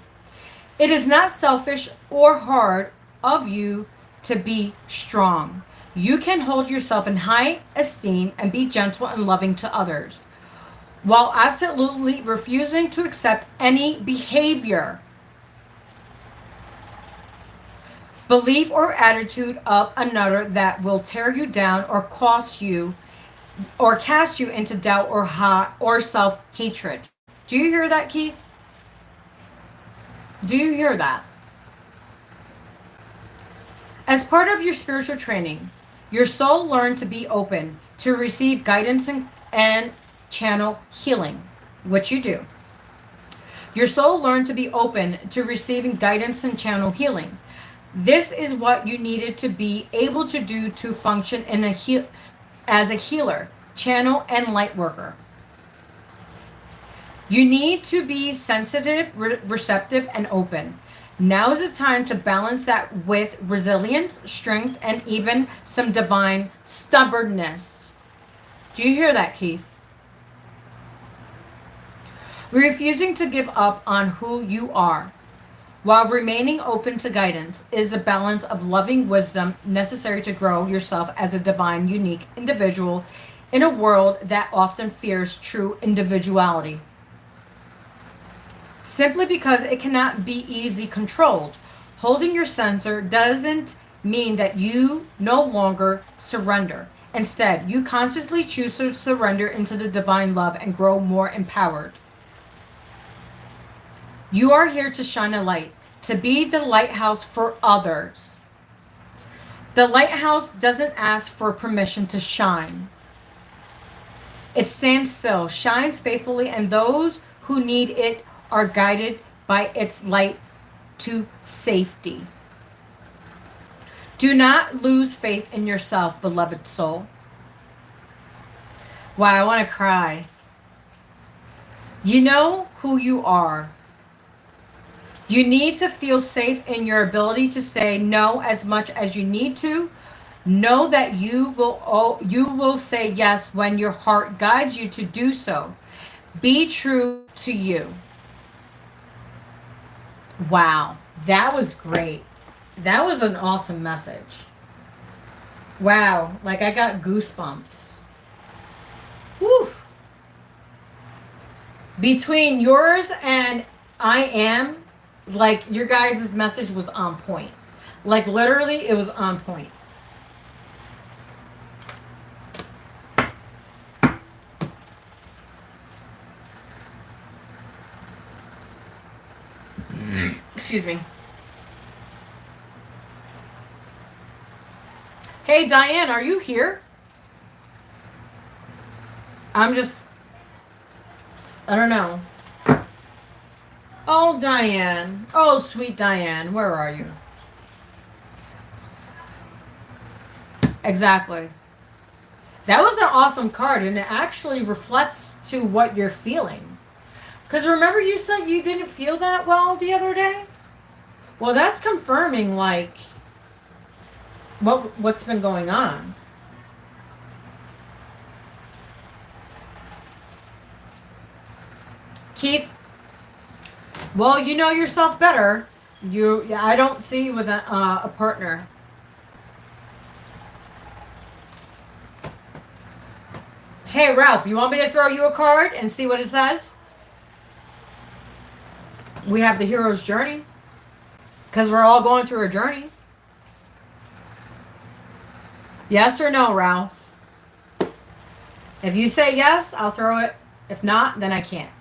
It is not selfish or hard of you to be strong. You can hold yourself in high esteem and be gentle and loving to others, while absolutely refusing to accept any behavior, belief, or attitude of another that will tear you down or cast you into doubt or self-hatred. Do you hear that, Keith? Do you hear that? As part of your spiritual training, your soul learned to be open to receive guidance and channel healing, which you do. Your soul learned to be open to receiving guidance and channel healing. This is what you needed to be able to do to function as a healer, channel, and light worker. You need to be sensitive, receptive, and open. Now is the time to balance that with resilience, strength, and even some divine stubbornness. Do you hear that, Keith? Refusing to give up on who you are, while remaining open to guidance, is a balance of loving wisdom necessary to grow yourself as a divine, unique individual in a world that often fears true individuality. Simply because it cannot be easily controlled. Holding your center doesn't mean that you no longer surrender. Instead, you consciously choose to surrender into the divine love and grow more empowered. You are here to shine a light, to be the lighthouse for others. The lighthouse doesn't ask for permission to shine. It stands still, shines faithfully, and those who need it are guided by its light to safety. Do not lose faith in yourself, beloved soul. Wow, I want to cry. You know who you are. You need to feel safe in your ability to say no as much as you need to. Know that you will say yes when your heart guides you to do so. Be true to you. Wow, that was great. That was an awesome message. Wow, like I got goosebumps. Woo. Between yours and I am, like your guys' message was on point. Like literally, it was on point. Excuse me. Hey, Diane, are you here? I don't know. Oh, Diane. Oh, sweet Diane. Where are you? Exactly. That was an awesome card, and it actually reflects to what you're feeling. Because remember you said you didn't feel that well the other day? Well, that's confirming, like, what's been going on. Keith, well, you know yourself better. I don't see you with a partner. Hey, Ralph, you want me to throw you a card and see what it says? We have the hero's journey. Because we're all going through a journey. Yes or no, Ralph? If you say yes, I'll throw it. If not, then I can't.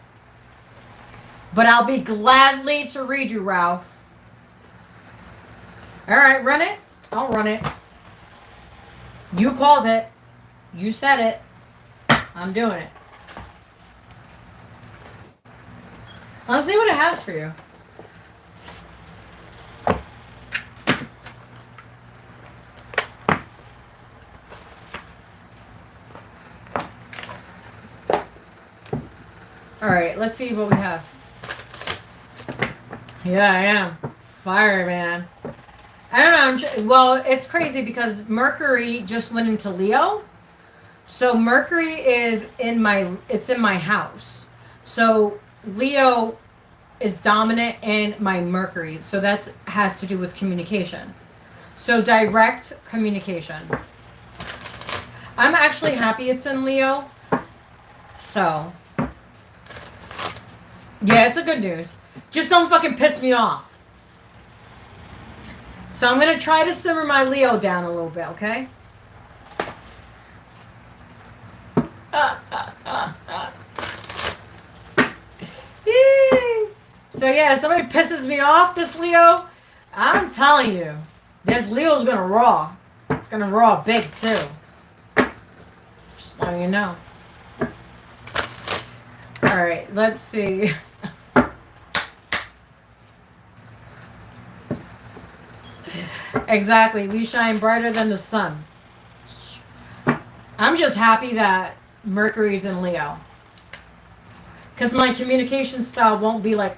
But I'll be gladly to read you, Ralph. All right, run it. I'll run it. You called it. You said it. I'm doing it. Let's see what it has for you. All right, let's see what we have. Yeah, I am. Fireman. I don't know. Well, it's crazy because Mercury just went into Leo. So Mercury is in my house. So Leo is dominant in my Mercury. So that has to do with communication. So direct communication. I'm actually happy it's in Leo. So yeah, it's a good news. Just don't fucking piss me off. So I'm going to try to simmer my Leo down a little bit, okay? So yeah, if somebody pisses me off, this Leo, I'm telling you, this Leo's going to raw. It's going to raw big too. Just letting you know. Alright, let's see. Exactly. We shine brighter than the sun. I'm just happy that Mercury's in Leo. Because my communication style won't be like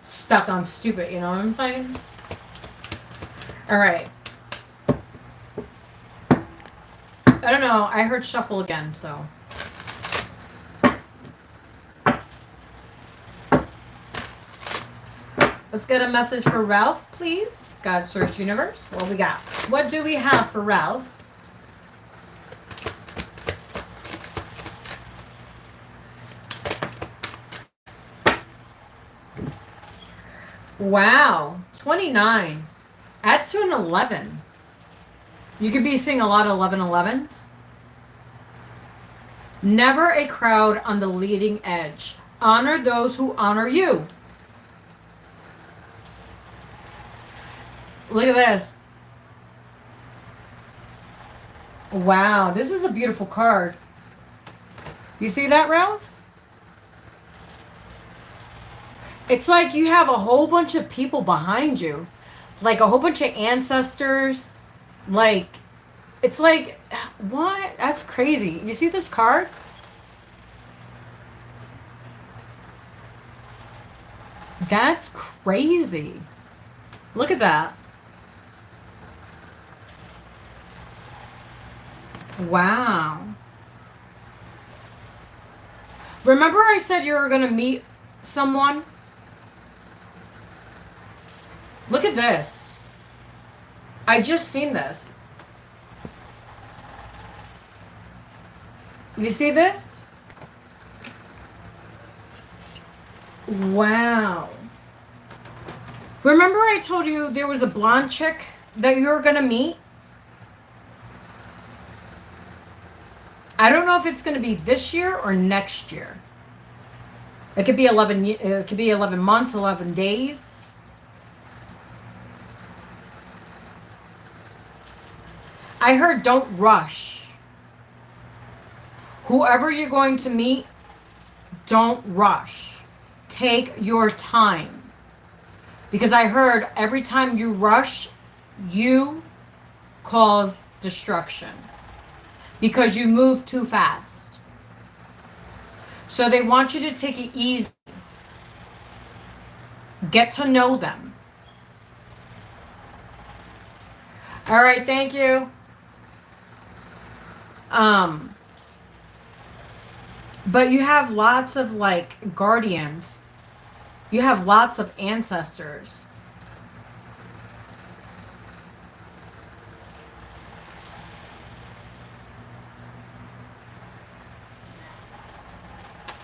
stuck on stupid, you know what I'm saying? Alright. I don't know. I heard shuffle again, so. Let's get a message for Ralph, please. God, Source, Universe. What we got? What do we have for Ralph? Wow. 29. Adds to an 11. You could be seeing a lot of 11-11s. Never a crowd on the leading edge. Honor those who honor you. Look at this. Wow, this is a beautiful card. You see that, Ralph? It's like you have a whole bunch of people behind you. Like a whole bunch of ancestors. Like, it's like, what? That's crazy. You see this card? That's crazy. Look at that. Wow. Remember I said you were going to meet someone? Look at this. I just seen this. You see this? Wow. Remember I told you there was a blonde chick that you were going to meet? I don't know if it's going to be this year or next year. It could be 11 months, 11 days. I heard don't rush. Whoever you're going to meet, don't rush. Take your time. Because I heard every time you rush, you cause destruction. Because you move too fast. So they want you to take it easy. Get to know them. All right, thank you. But you have lots of like guardians. You have lots of ancestors.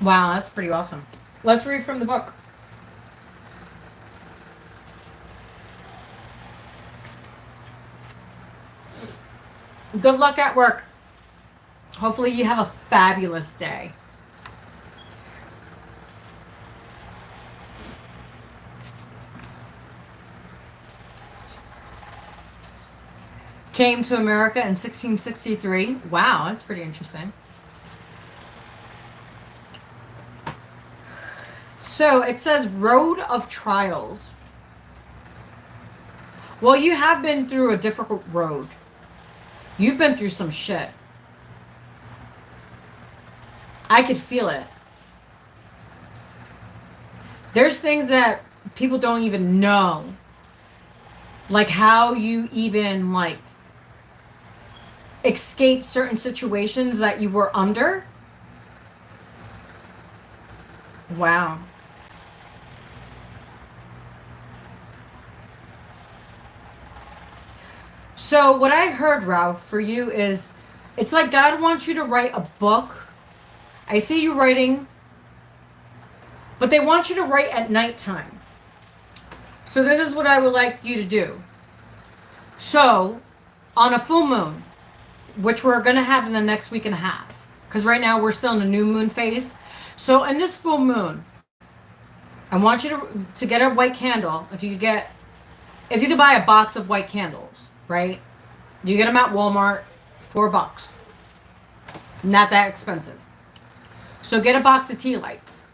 Wow, that's pretty awesome. Let's read from the book. Good luck at work. Hopefully you have a fabulous day. Came to America in 1663. Wow, that's pretty interesting. So it says Road of Trials. Well, you have been through a difficult road. You've been through some shit. I could feel it. There's things that people don't even know. Like how you even like escape certain situations that you were under. Wow. So what I heard, Ralph, for you is it's like God wants you to write a book. I see you writing, but they want you to write at nighttime. So this is what I would like you to do. So on a full moon, which we're going to have in the next week and a half, because right now we're still in the new moon phase. So in this full moon, I want you to get a white candle. If you could buy a box of white candles, right? You get them at Walmart, $4. Not that expensive. So get a box of tea lights.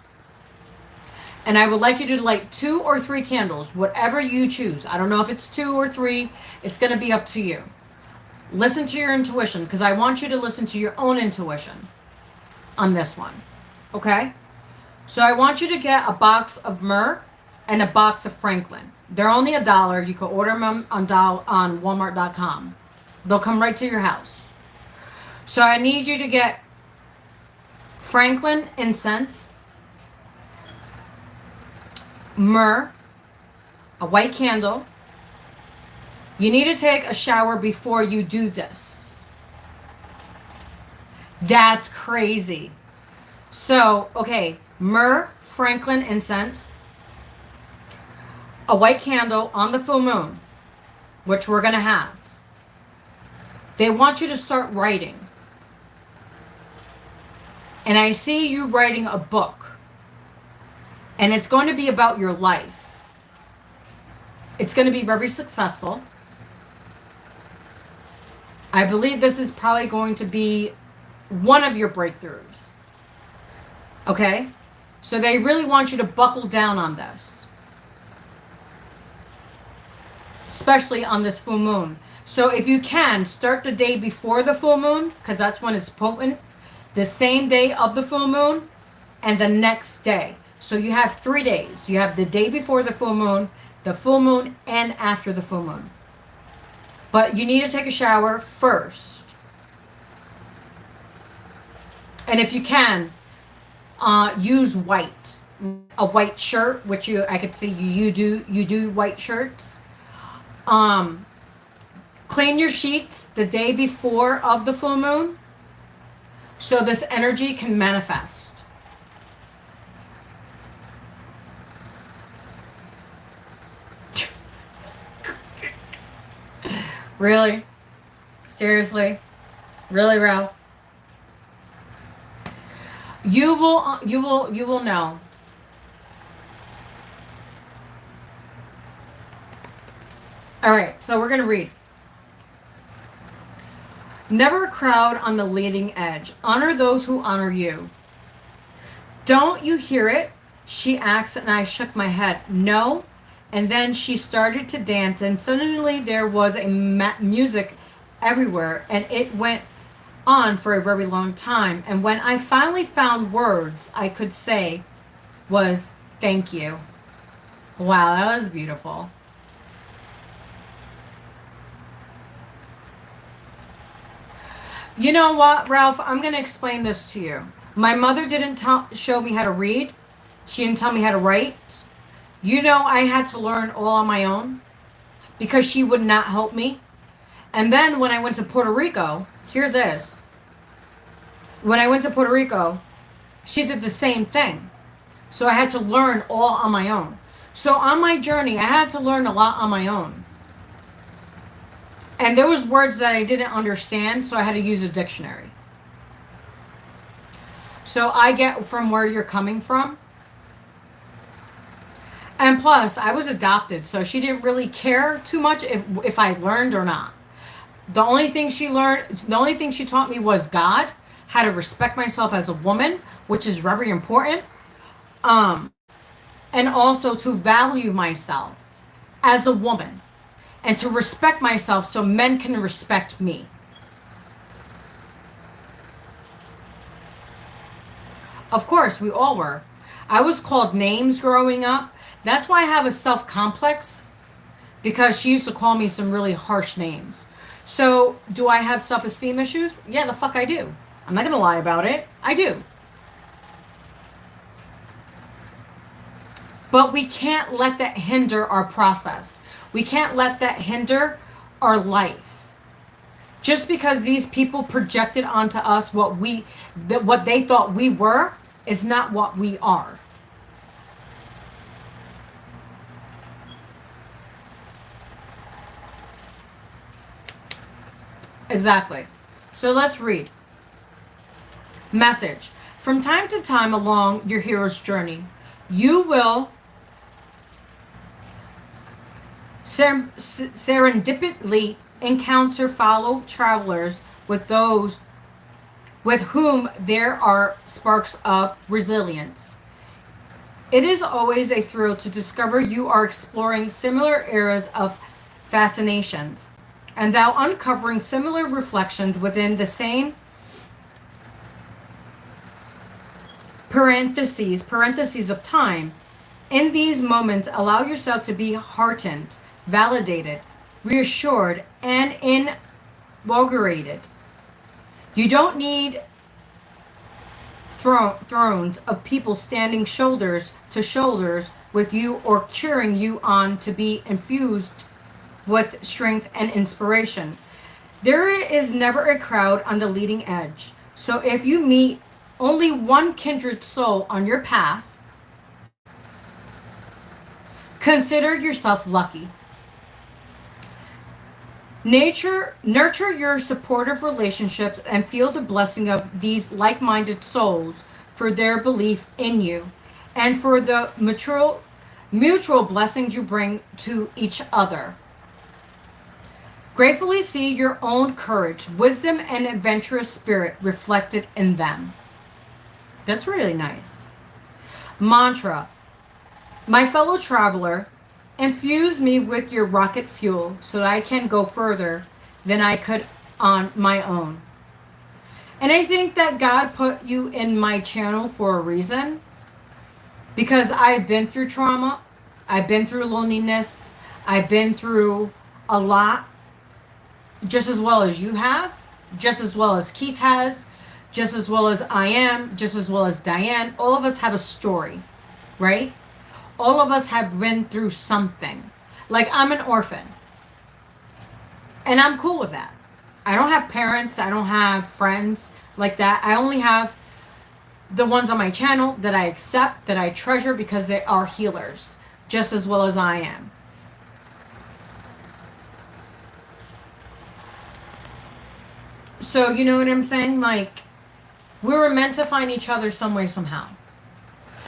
And I would like you to light 2 or 3 candles, whatever you choose. I don't know if it's 2 or 3. It's going to be up to you. Listen to your intuition, because I want you to listen to your own intuition on this one. Okay? So I want you to get a box of myrrh and a box of Franklin. They're only $1. You can order them on Walmart.com. They'll come right to your house. So I need you to get Franklin incense, myrrh, a white candle. You need to take a shower before you do this. That's crazy. So, okay, myrrh, Franklin incense, a white candle on the full moon, which we're going to have. They want you to start writing. And I see you writing a book. And it's going to be about your life. It's going to be very successful. I believe this is probably going to be one of your breakthroughs. Okay? So they really want you to buckle down on this, especially on this full moon. So if you can, start the day before the full moon, because that's when it's potent, the same day of the full moon, and the next day. So you have 3 days. You have the day before the full moon, and after the full moon. But you need to take a shower first. And if you can, use white. A white shirt, which I could see you do white shirts. Clean your sheets the day before of the full moon, so this energy can manifest. Really? Seriously? Really, Ralph? You will know. All right, so we're going to read. Never crowd on the leading edge. Honor those who honor you. Don't you hear it? She asked, and I shook my head. No. And then she started to dance, and suddenly there was a music everywhere, and it went on for a very long time. And when I finally found words I could say was, thank you. Wow, that was beautiful. You know what, Ralph? I'm going to explain this to you. My mother didn't show me how to read. She didn't tell me how to write. You know, I had to learn all on my own because she would not help me. And then when I went to Puerto Rico, hear this. When I went to Puerto Rico, she did the same thing. So I had to learn all on my own. So on my journey, I had to learn a lot on my own. And there was words that I didn't understand, so I had to use a dictionary. So I get from where you're coming from. And plus, I was adopted, so she didn't really care too much if I learned or not. The only thing she taught me was God, how to respect myself as a woman, which is very important. And also to value myself as a woman. And to respect myself so men can respect me. Of course, we all were. I was called names growing up. That's why I have a self-complex. Because she used to call me some really harsh names. So, do I have self-esteem issues? Yeah, the fuck I do. I'm not going to lie about it. I do. But we can't let that hinder our process. We can't let that hinder our life. Just because these people projected onto us what they thought we were is not what we are. Exactly. So let's read. Message. From time to time along your hero's journey, you will serendipitously encounter fellow travelers with those with whom there are sparks of resilience. It is always a thrill to discover you are exploring similar areas of fascinations, and thou uncovering similar reflections within the same parentheses of time. In these moments, allow yourself to be heartened, validated, reassured, and invigorated. You don't need thrones of people standing shoulders to shoulders with you or cheering you on to be infused with strength and inspiration. There is never a crowd on the leading edge. So if you meet only one kindred soul on your path, consider yourself lucky. Nurture your supportive relationships and feel the blessing of these like-minded souls for their belief in you and for the mutual blessings you bring to each other. Gratefully see your own courage, wisdom, and adventurous spirit reflected in them. That's really nice. Mantra. My fellow traveler, infuse me with your rocket fuel so that I can go further than I could on my own. And I think that God put you in my channel for a reason, because I've been through trauma. I've been through loneliness. I've been through a lot, just as well as you have, just as well as Keith has, just as well as I am, just as well as Diane. All of us have a story, right? All of us have been through something. Like, I'm an orphan. And I'm cool with that. I don't have parents. I don't have friends like that. I only have the ones on my channel that I accept, that I treasure, because they are healers, just as well as I am. So, you know what I'm saying? Like, we were meant to find each other some way, somehow.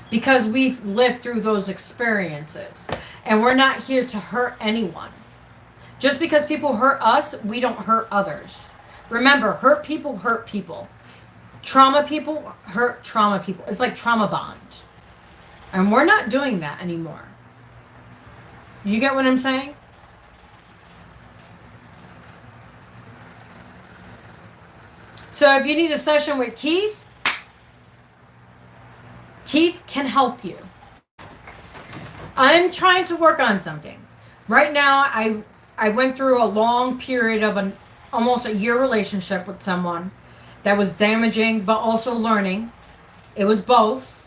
Because we've lived through those experiences. And we're not here to hurt anyone. Just because people hurt us, we don't hurt others. Remember, hurt people hurt people. Trauma people hurt trauma people. It's like trauma bond. And we're not doing that anymore. You get what I'm saying? So if you need a session with Keith, Keith can help you. I'm trying to work on something. Right now, I went through a long period of almost a year relationship with someone that was damaging, but also learning. It was both,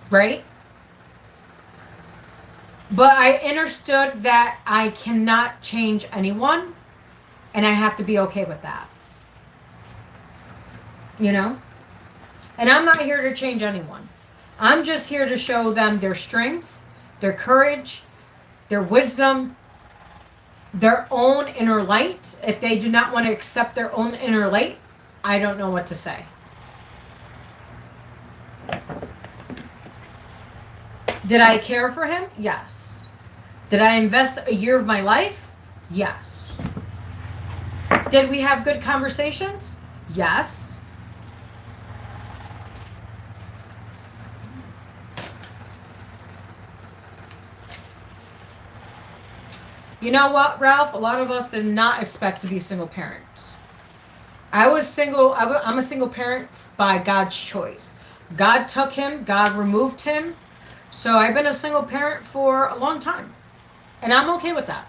right? But I understood that I cannot change anyone, and I have to be okay with that. You know? And I'm not here to change anyone. I'm just here to show them their strengths, their courage, their wisdom, their own inner light. If they do not want to accept their own inner light, I don't know what to say. Did I care for him? Yes. Did I invest a year of my life? Yes. Did we have good conversations? Yes. You know what, Ralph? A lot of us did not expect to be single parents. I was single. I'm a single parent by God's choice. God took him. God removed him. So I've been a single parent for a long time. And I'm okay with that.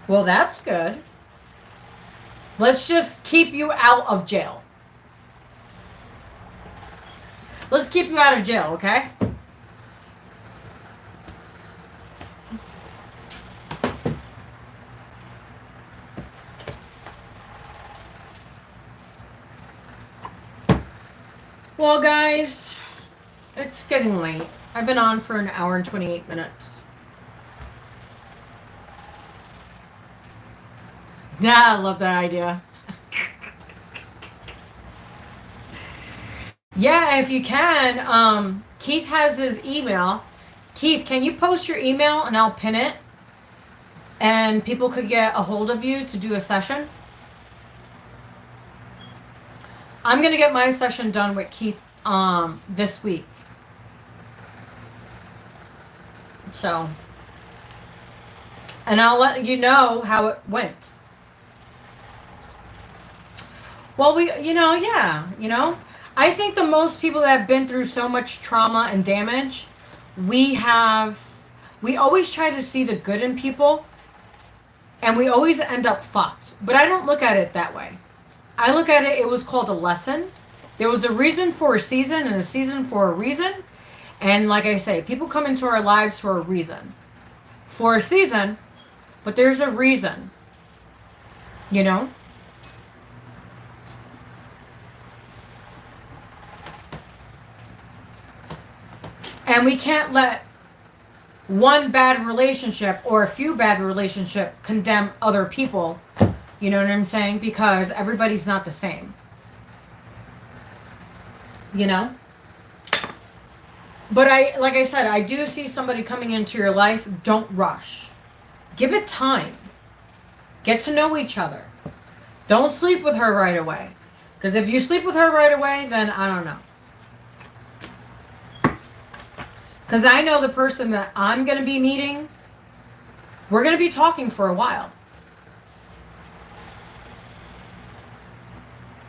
Well, that's good. Let's just keep you out of jail. Let's keep you out of jail, okay? Well, guys, it's getting late. I've been on for an hour and 28 minutes. Yeah, I love that idea. Yeah, if you can, Keith has his email. Keith, can you post your email and I'll pin it? And people could get a hold of you to do a session. I'm going to get my session done with Keith this week. So, and I'll let you know how it went. Well, I think the most people that have been through so much trauma and damage, we always try to see the good in people, and we always end up fucked. But I don't look at it that way. I look at it was called a lesson. There was a reason for a season and a season for a reason. And like I say, people come into our lives for a reason. For a season, but there's a reason. You know? And we can't let one bad relationship or a few bad relationships condemn other people. You know what I'm saying? Because everybody's not the same. You know? But like I said, I do see somebody coming into your life. Don't rush. Give it time. Get to know each other. Don't sleep with her right away. Because if you sleep with her right away, then I don't know. Because I know the person that I'm going to be meeting, we're going to be talking for a while.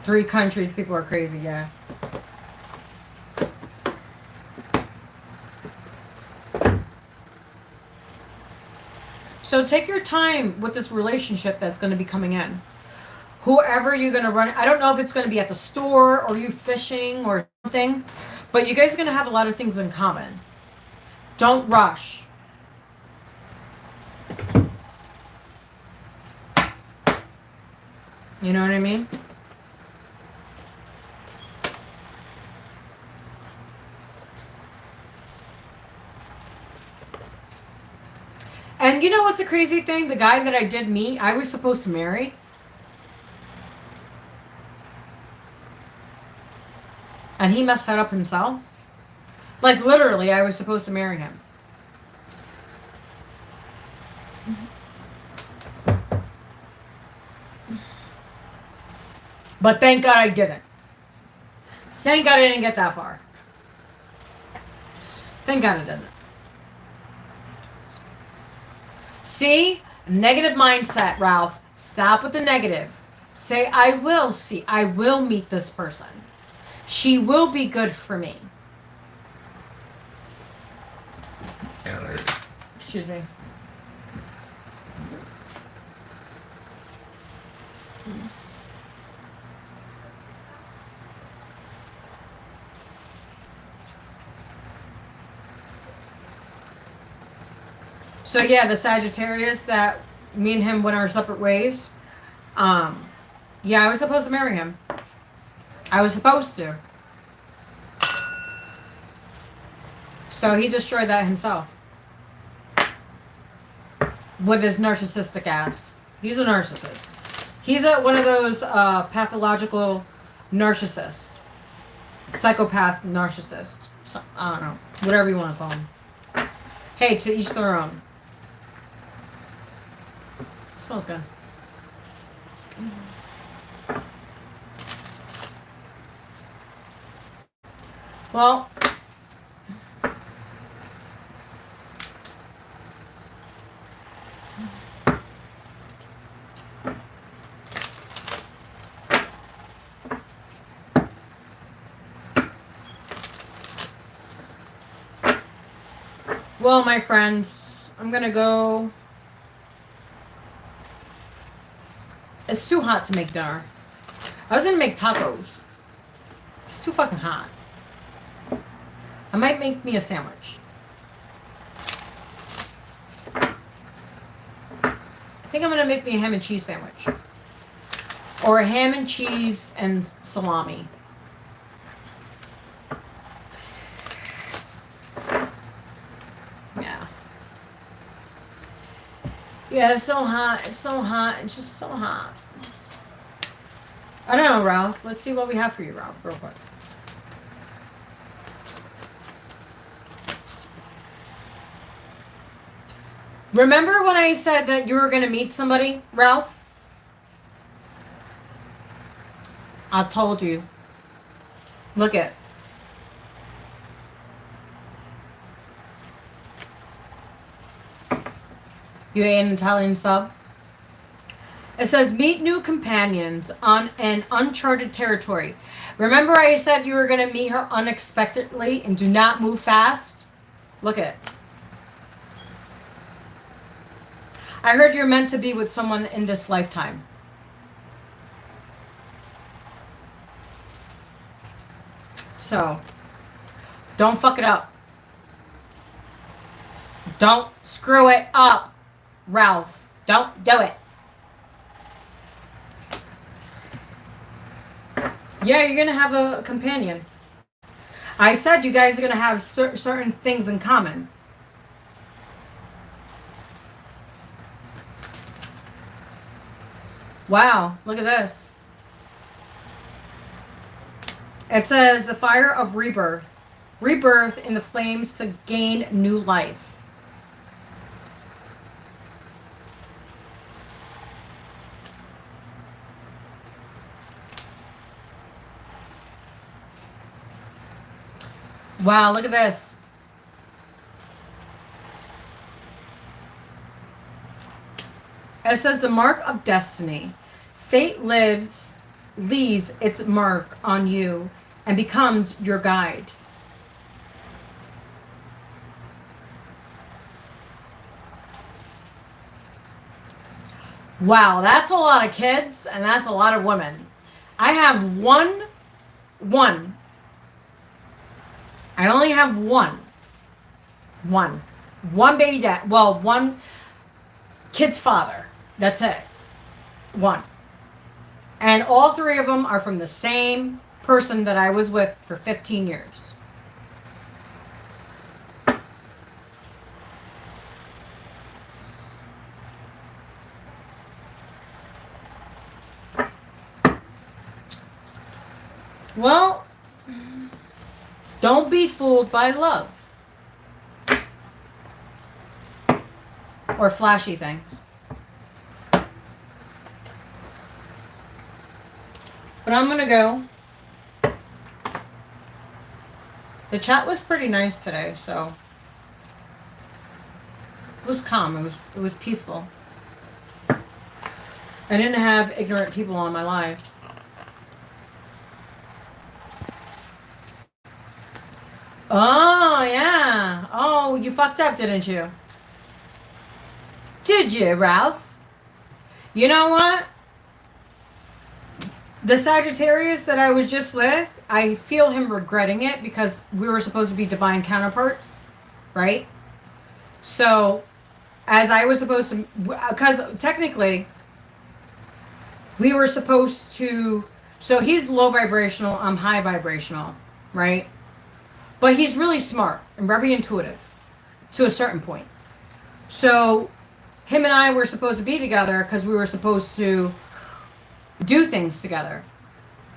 3 countries, people are crazy, yeah. So take your time with this relationship that's going to be coming in. Whoever you're going to run, I don't know if it's going to be at the store or you fishing or something, but you guys are going to have a lot of things in common. Don't rush. You know what I mean? And you know what's the crazy thing? The guy that I did meet, I was supposed to marry. And he messed that up himself. Like, literally, I was supposed to marry him. But thank God I didn't. Thank God I didn't get that far. Thank God I didn't. See? Negative mindset, Ralph. Stop with the negative. Say, I will meet this person. She will be good for me. Excuse me. So yeah, the Sagittarius that me and him went our separate ways. Yeah, I was supposed to marry him. I was supposed to. So he destroyed that himself. With his narcissistic ass. He's a narcissist. He's one of those pathological narcissists. Psychopath narcissist. So, I don't know. Whatever you want to call him. Hey, to each their own. Smells good. Well, my friends, I'm gonna go. It's too hot to make dinner. I was gonna make tacos. It's too fucking hot. I might make me a sandwich. I think I'm gonna make me a ham and cheese sandwich. Or a ham and cheese and salami. Yeah. Yeah, it's so hot. It's so hot. It's just so hot. I don't know, Ralph. Let's see what we have for you, Ralph, real quick. Remember when I said that you were going to meet somebody, Ralph? I told you. Look it. You ate an Italian sub? It says, meet new companions on an uncharted territory. Remember I said you were going to meet her unexpectedly and do not move fast? Look at it. I heard you're meant to be with someone in this lifetime. So, don't fuck it up. Don't screw it up, Ralph. Don't do it. Yeah, you're going to have a companion. I said you guys are going to have certain things in common. Wow, look at this. It says the fire of rebirth. Rebirth in the flames to gain new life. Wow, look at this. It says the mark of destiny. Fate leaves its mark on you and becomes your guide. Wow, that's a lot of kids and that's a lot of women. I have one. I only have one. One baby dad. Well, one kid's father. That's it. One. And all three of them are from the same person that I was with for 15 years. Well, don't be fooled by love. Or flashy things. But I'm going to go. The chat was pretty nice today, so it was calm. It was peaceful. I didn't have ignorant people on my live. Oh, yeah. Oh, you fucked up, didn't you? Did you, Ralph? You know what? The Sagittarius that I was just with, I feel him regretting it because we were supposed to be divine counterparts, right? So, as I was supposed to, because technically, we were supposed to, so he's low vibrational, I'm high vibrational, right? But he's really smart and very intuitive to a certain point. So, him and I were supposed to be together because we were supposed to do things together.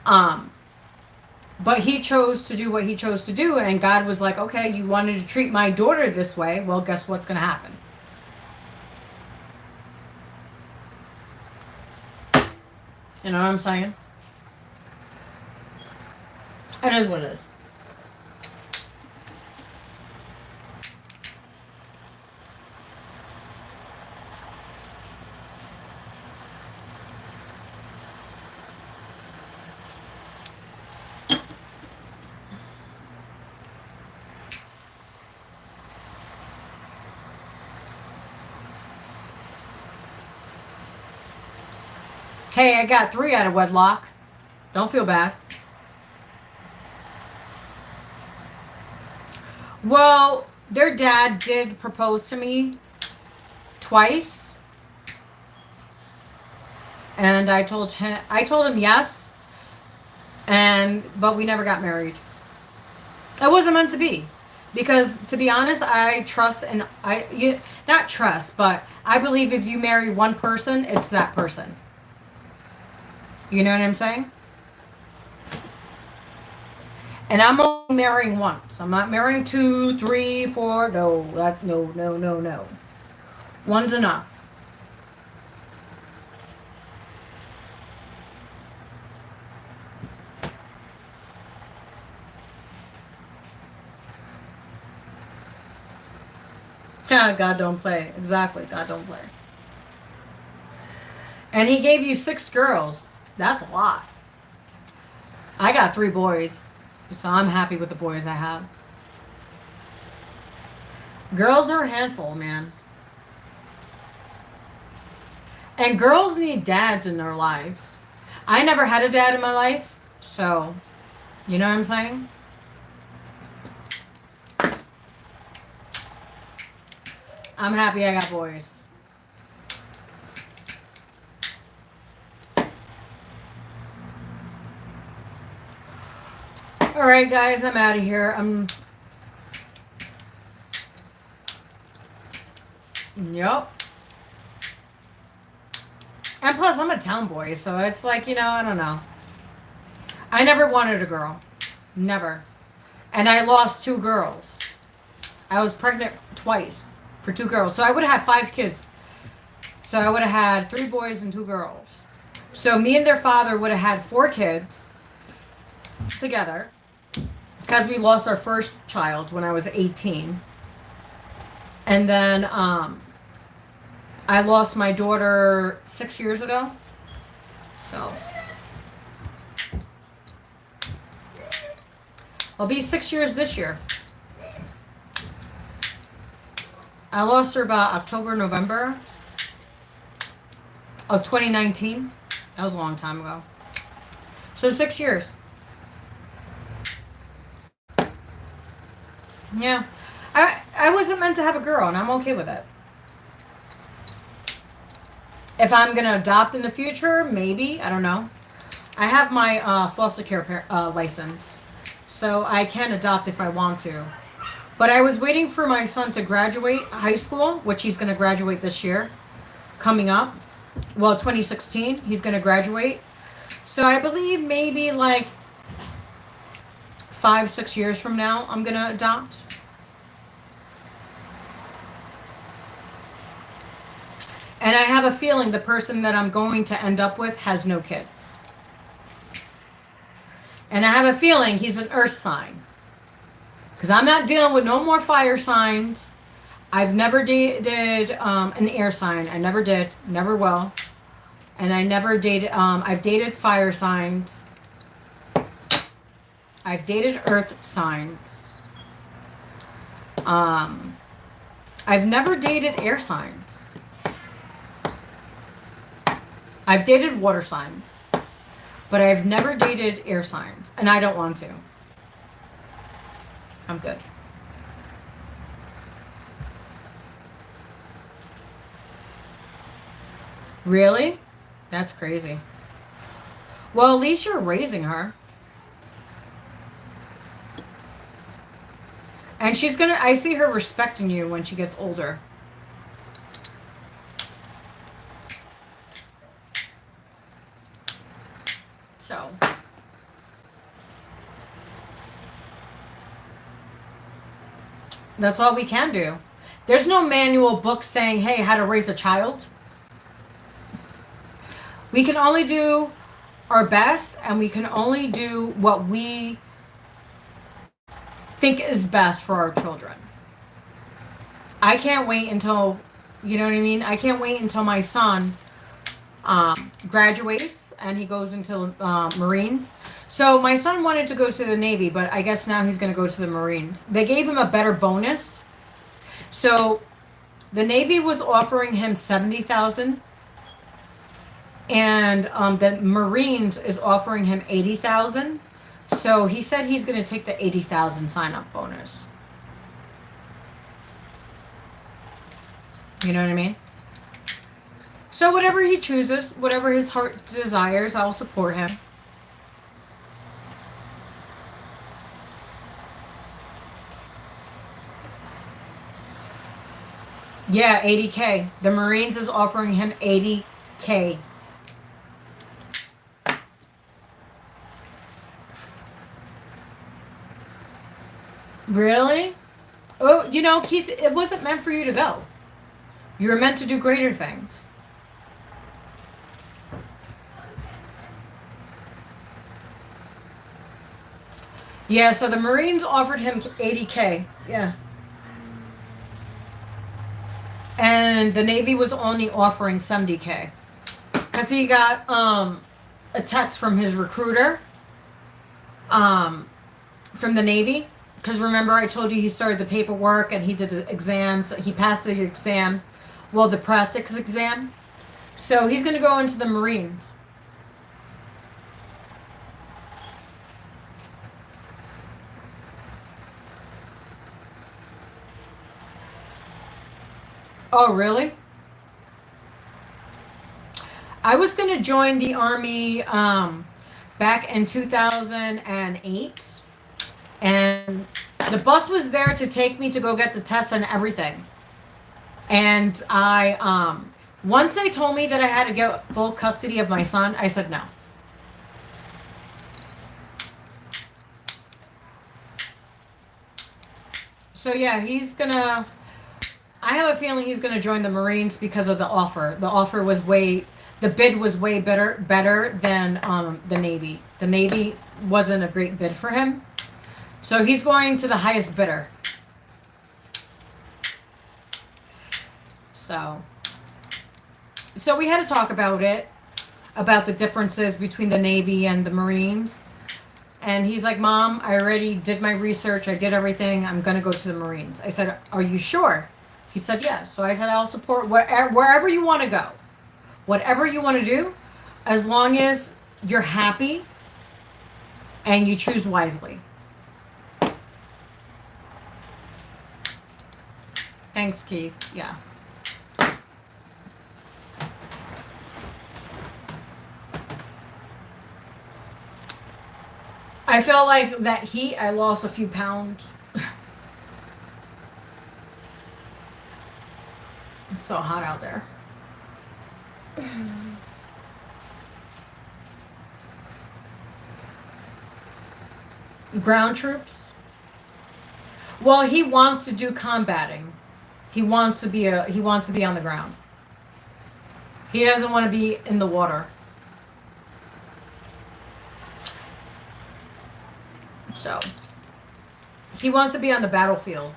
But he chose to do what he chose to do, and God was like, okay, you wanted to treat my daughter this way, well, guess what's going to happen? You know what I'm saying? It is what it is. Hey, I got 3 out of wedlock. Don't feel bad. Well, their dad did propose to me twice. And I told him yes. But we never got married. It wasn't meant to be. Because to be honest, I trust and not trust, but I believe if you marry one person, it's that person. You know what I'm saying? And I'm only marrying once. I'm not marrying 2, 3, 4. No. One's enough. Yeah, God don't play. Exactly, God don't play. And he gave you 6 girls. That's a lot. I got 3 boys, so I'm happy with the boys I have. Girls are a handful, man. And girls need dads in their lives. I never had a dad in my life, so, you know what I'm saying? I'm happy I got boys. All right, guys, I'm out of here. Yep. And plus, I'm a town boy, so it's like, I don't know. I never wanted a girl. Never. And I lost 2 girls. I was pregnant twice for 2 girls. So I would have had 5 kids. So I would have had 3 boys and 2 girls. So me and their father would have had 4 kids together. because we lost our first child when I was 18. And then I lost my daughter 6 years ago. So I'll be 6 years this year. I lost her about October, November of 2019. That was a long time ago. So 6 years. Yeah. I wasn't meant to have a girl, and I'm okay with it. If I'm going to adopt in the future, maybe. I don't know. I have my foster care license, so I can adopt if I want to. But I was waiting for my son to graduate high school, which he's going to graduate this year, coming up. Well, 2016, he's going to graduate. So I believe maybe like 5-6 years from now, I'm going to adopt. And I have a feeling the person that I'm going to end up with has no kids. And I have a feeling he's an earth sign. Because I'm not dealing with no more fire signs. I've never did an air sign. I never did. Never will. And I never dated, I've dated fire signs. I've dated earth signs. I've never dated air signs. I've dated water signs, but I've never dated air signs, and I don't want to. I'm good. Really? That's crazy. Well, at least you're raising her. And she's gonna, I see her respecting you when she gets older. So, that's all we can do. There's no manual book saying, hey, how to raise a child. We can only do our best, and we can only do what we think is best for our children. I can't wait until, you know what I mean? I can't wait until my son graduates and he goes into Marines. So my son wanted to go to the Navy, but I guess now he's going to go to the Marines. They gave him a better bonus. So the Navy was offering him $70,000, and the Marines is offering him $80,000. So he said he's going to take the $80,000 sign-up bonus. You know what I mean? So whatever he chooses, whatever his heart desires, I'll support him. Yeah, $80K. The Marines is offering him $80K. Really? Oh, you know, Keith, it wasn't meant for you to go. You were meant to do greater things. Yeah, so the Marines offered him $80K. Yeah. And the Navy was only offering $70K. Because he got a text from his recruiter from the Navy. Because remember I told you he started the paperwork and he did the exams. He passed the exam. Well, the practice exam. So he's going to go into the Marines. Oh, really? I was going to join the Army back in 2008. And the bus was there to take me to go get the tests and everything. And I, once they told me that I had to get full custody of my son, I said no. So yeah, he's gonna, I have a feeling he's gonna join the Marines because of the offer. The offer was the bid was way better than the Navy. The Navy wasn't a great bid for him. So he's going to the highest bidder. So we had to talk about it, about the differences between the Navy and the Marines. And he's like, Mom, I already did my research. I did everything. I'm going to go to the Marines. I said, are you sure? He said, yes. So I said, I'll support wherever you want to go. Whatever you want to do, as long as you're happy and you choose wisely. Thanks, Keith. Yeah. I feel like that heat, I lost a few pounds. It's so hot out there. Ground troops? Well, he wants to do combating. He wants to be on the ground. He doesn't want to be in the water. So, he wants to be on the battlefield.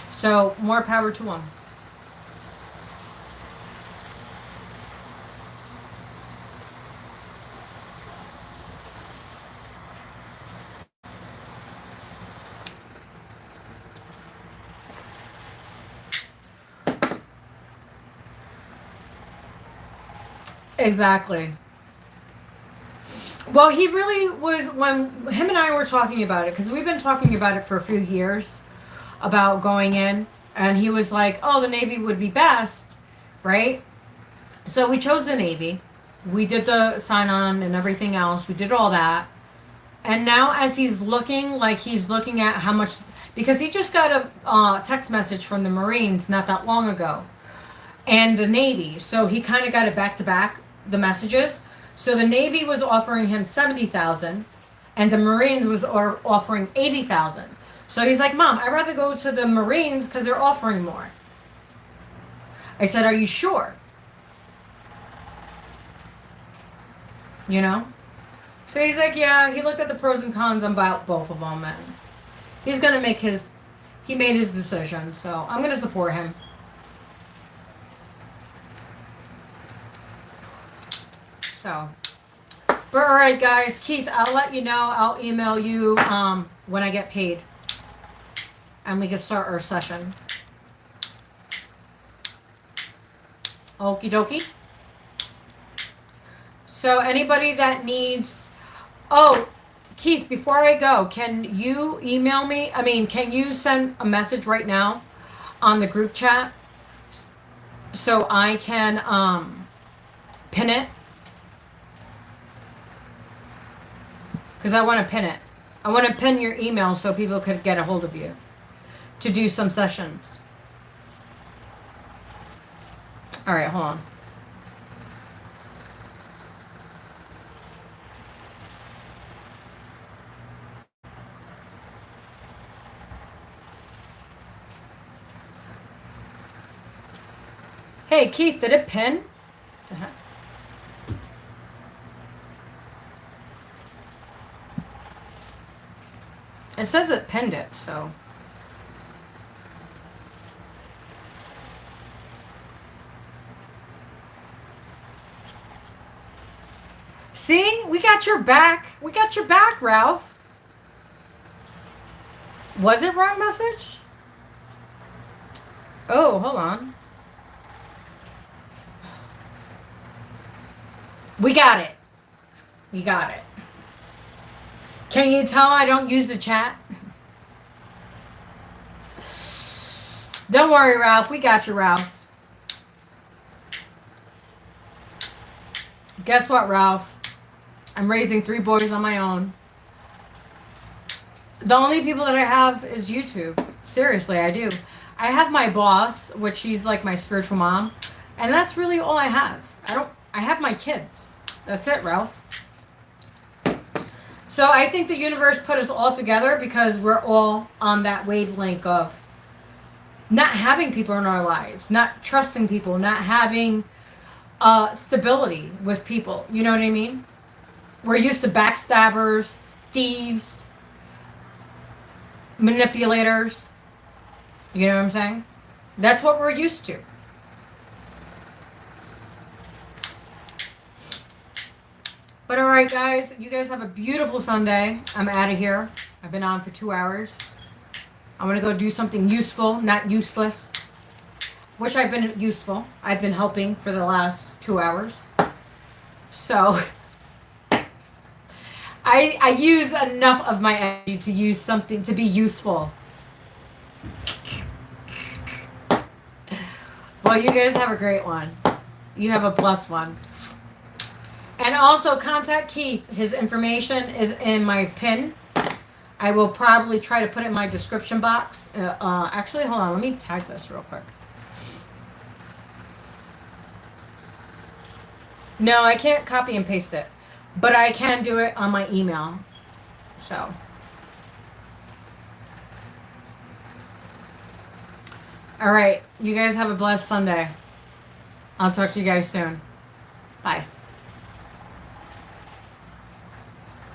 So, more power to him. Exactly. Well, he really was, when him and I were talking about it, because we've been talking about it for a few years, about going in, and he was like, oh, the Navy would be best, right? So we chose the Navy. We did the sign-on and everything else. We did all that. And now as he's looking, like he's looking at how much, because he just got a text message from the Marines not that long ago, and the Navy. So he kind of got it back-to-back, the messages. So the Navy was offering him $70,000, and the Marines was offering $80,000. So he's like, Mom, I'd rather go to the Marines because they're offering more. I said, are you sure? You know? So he's like, yeah, he looked at the pros and cons about both of them, and he's going to make he made his decision, so I'm going to support him. So, but all right, guys, Keith, I'll let you know. I'll email you when I get paid, and we can start our session. Okie dokie. So anybody that needs, oh, Keith, before I go, can you email me? I mean, can you send a message right now on the group chat so I can pin it? Because I want to pin it. I want to pin your email so people could get a hold of you to do some sessions. All right, hold on. Hey, Keith, did it pin? Uh-huh. It says it pinned it, so. See? We got your back. We got your back, Ralph. Was it wrong message? Oh, hold on. We got it. We got it. Can you tell I don't use the chat? Don't worry, Ralph. We got you, Ralph. Guess what, Ralph? I'm raising 3 boys on my own. The only people that I have is YouTube. Seriously, I do. I have my boss, which she's like my spiritual mom, and that's really all I have. I have my kids. That's it, Ralph. So I think the universe put us all together because we're all on that wavelength of not having people in our lives, not trusting people, not having stability with people. You know what I mean? We're used to backstabbers, thieves, manipulators. You know what I'm saying? That's what we're used to. But all right, guys, you guys have a beautiful Sunday. I'm out of here. I've been on for 2 hours. I'm going to go do something useful, not useless. Which I've been useful. I've been helping for the last 2 hours. So I use enough of my energy to use something to be useful. Well, you guys have a great one. You have a blessed one. And also contact Keith. His information is in my pin. I will probably try to put it in my description box. Actually, hold on. Let me tag this real quick. No, I can't copy and paste it. But I can do it on my email. So. All right. You guys have a blessed Sunday. I'll talk to you guys soon. Bye.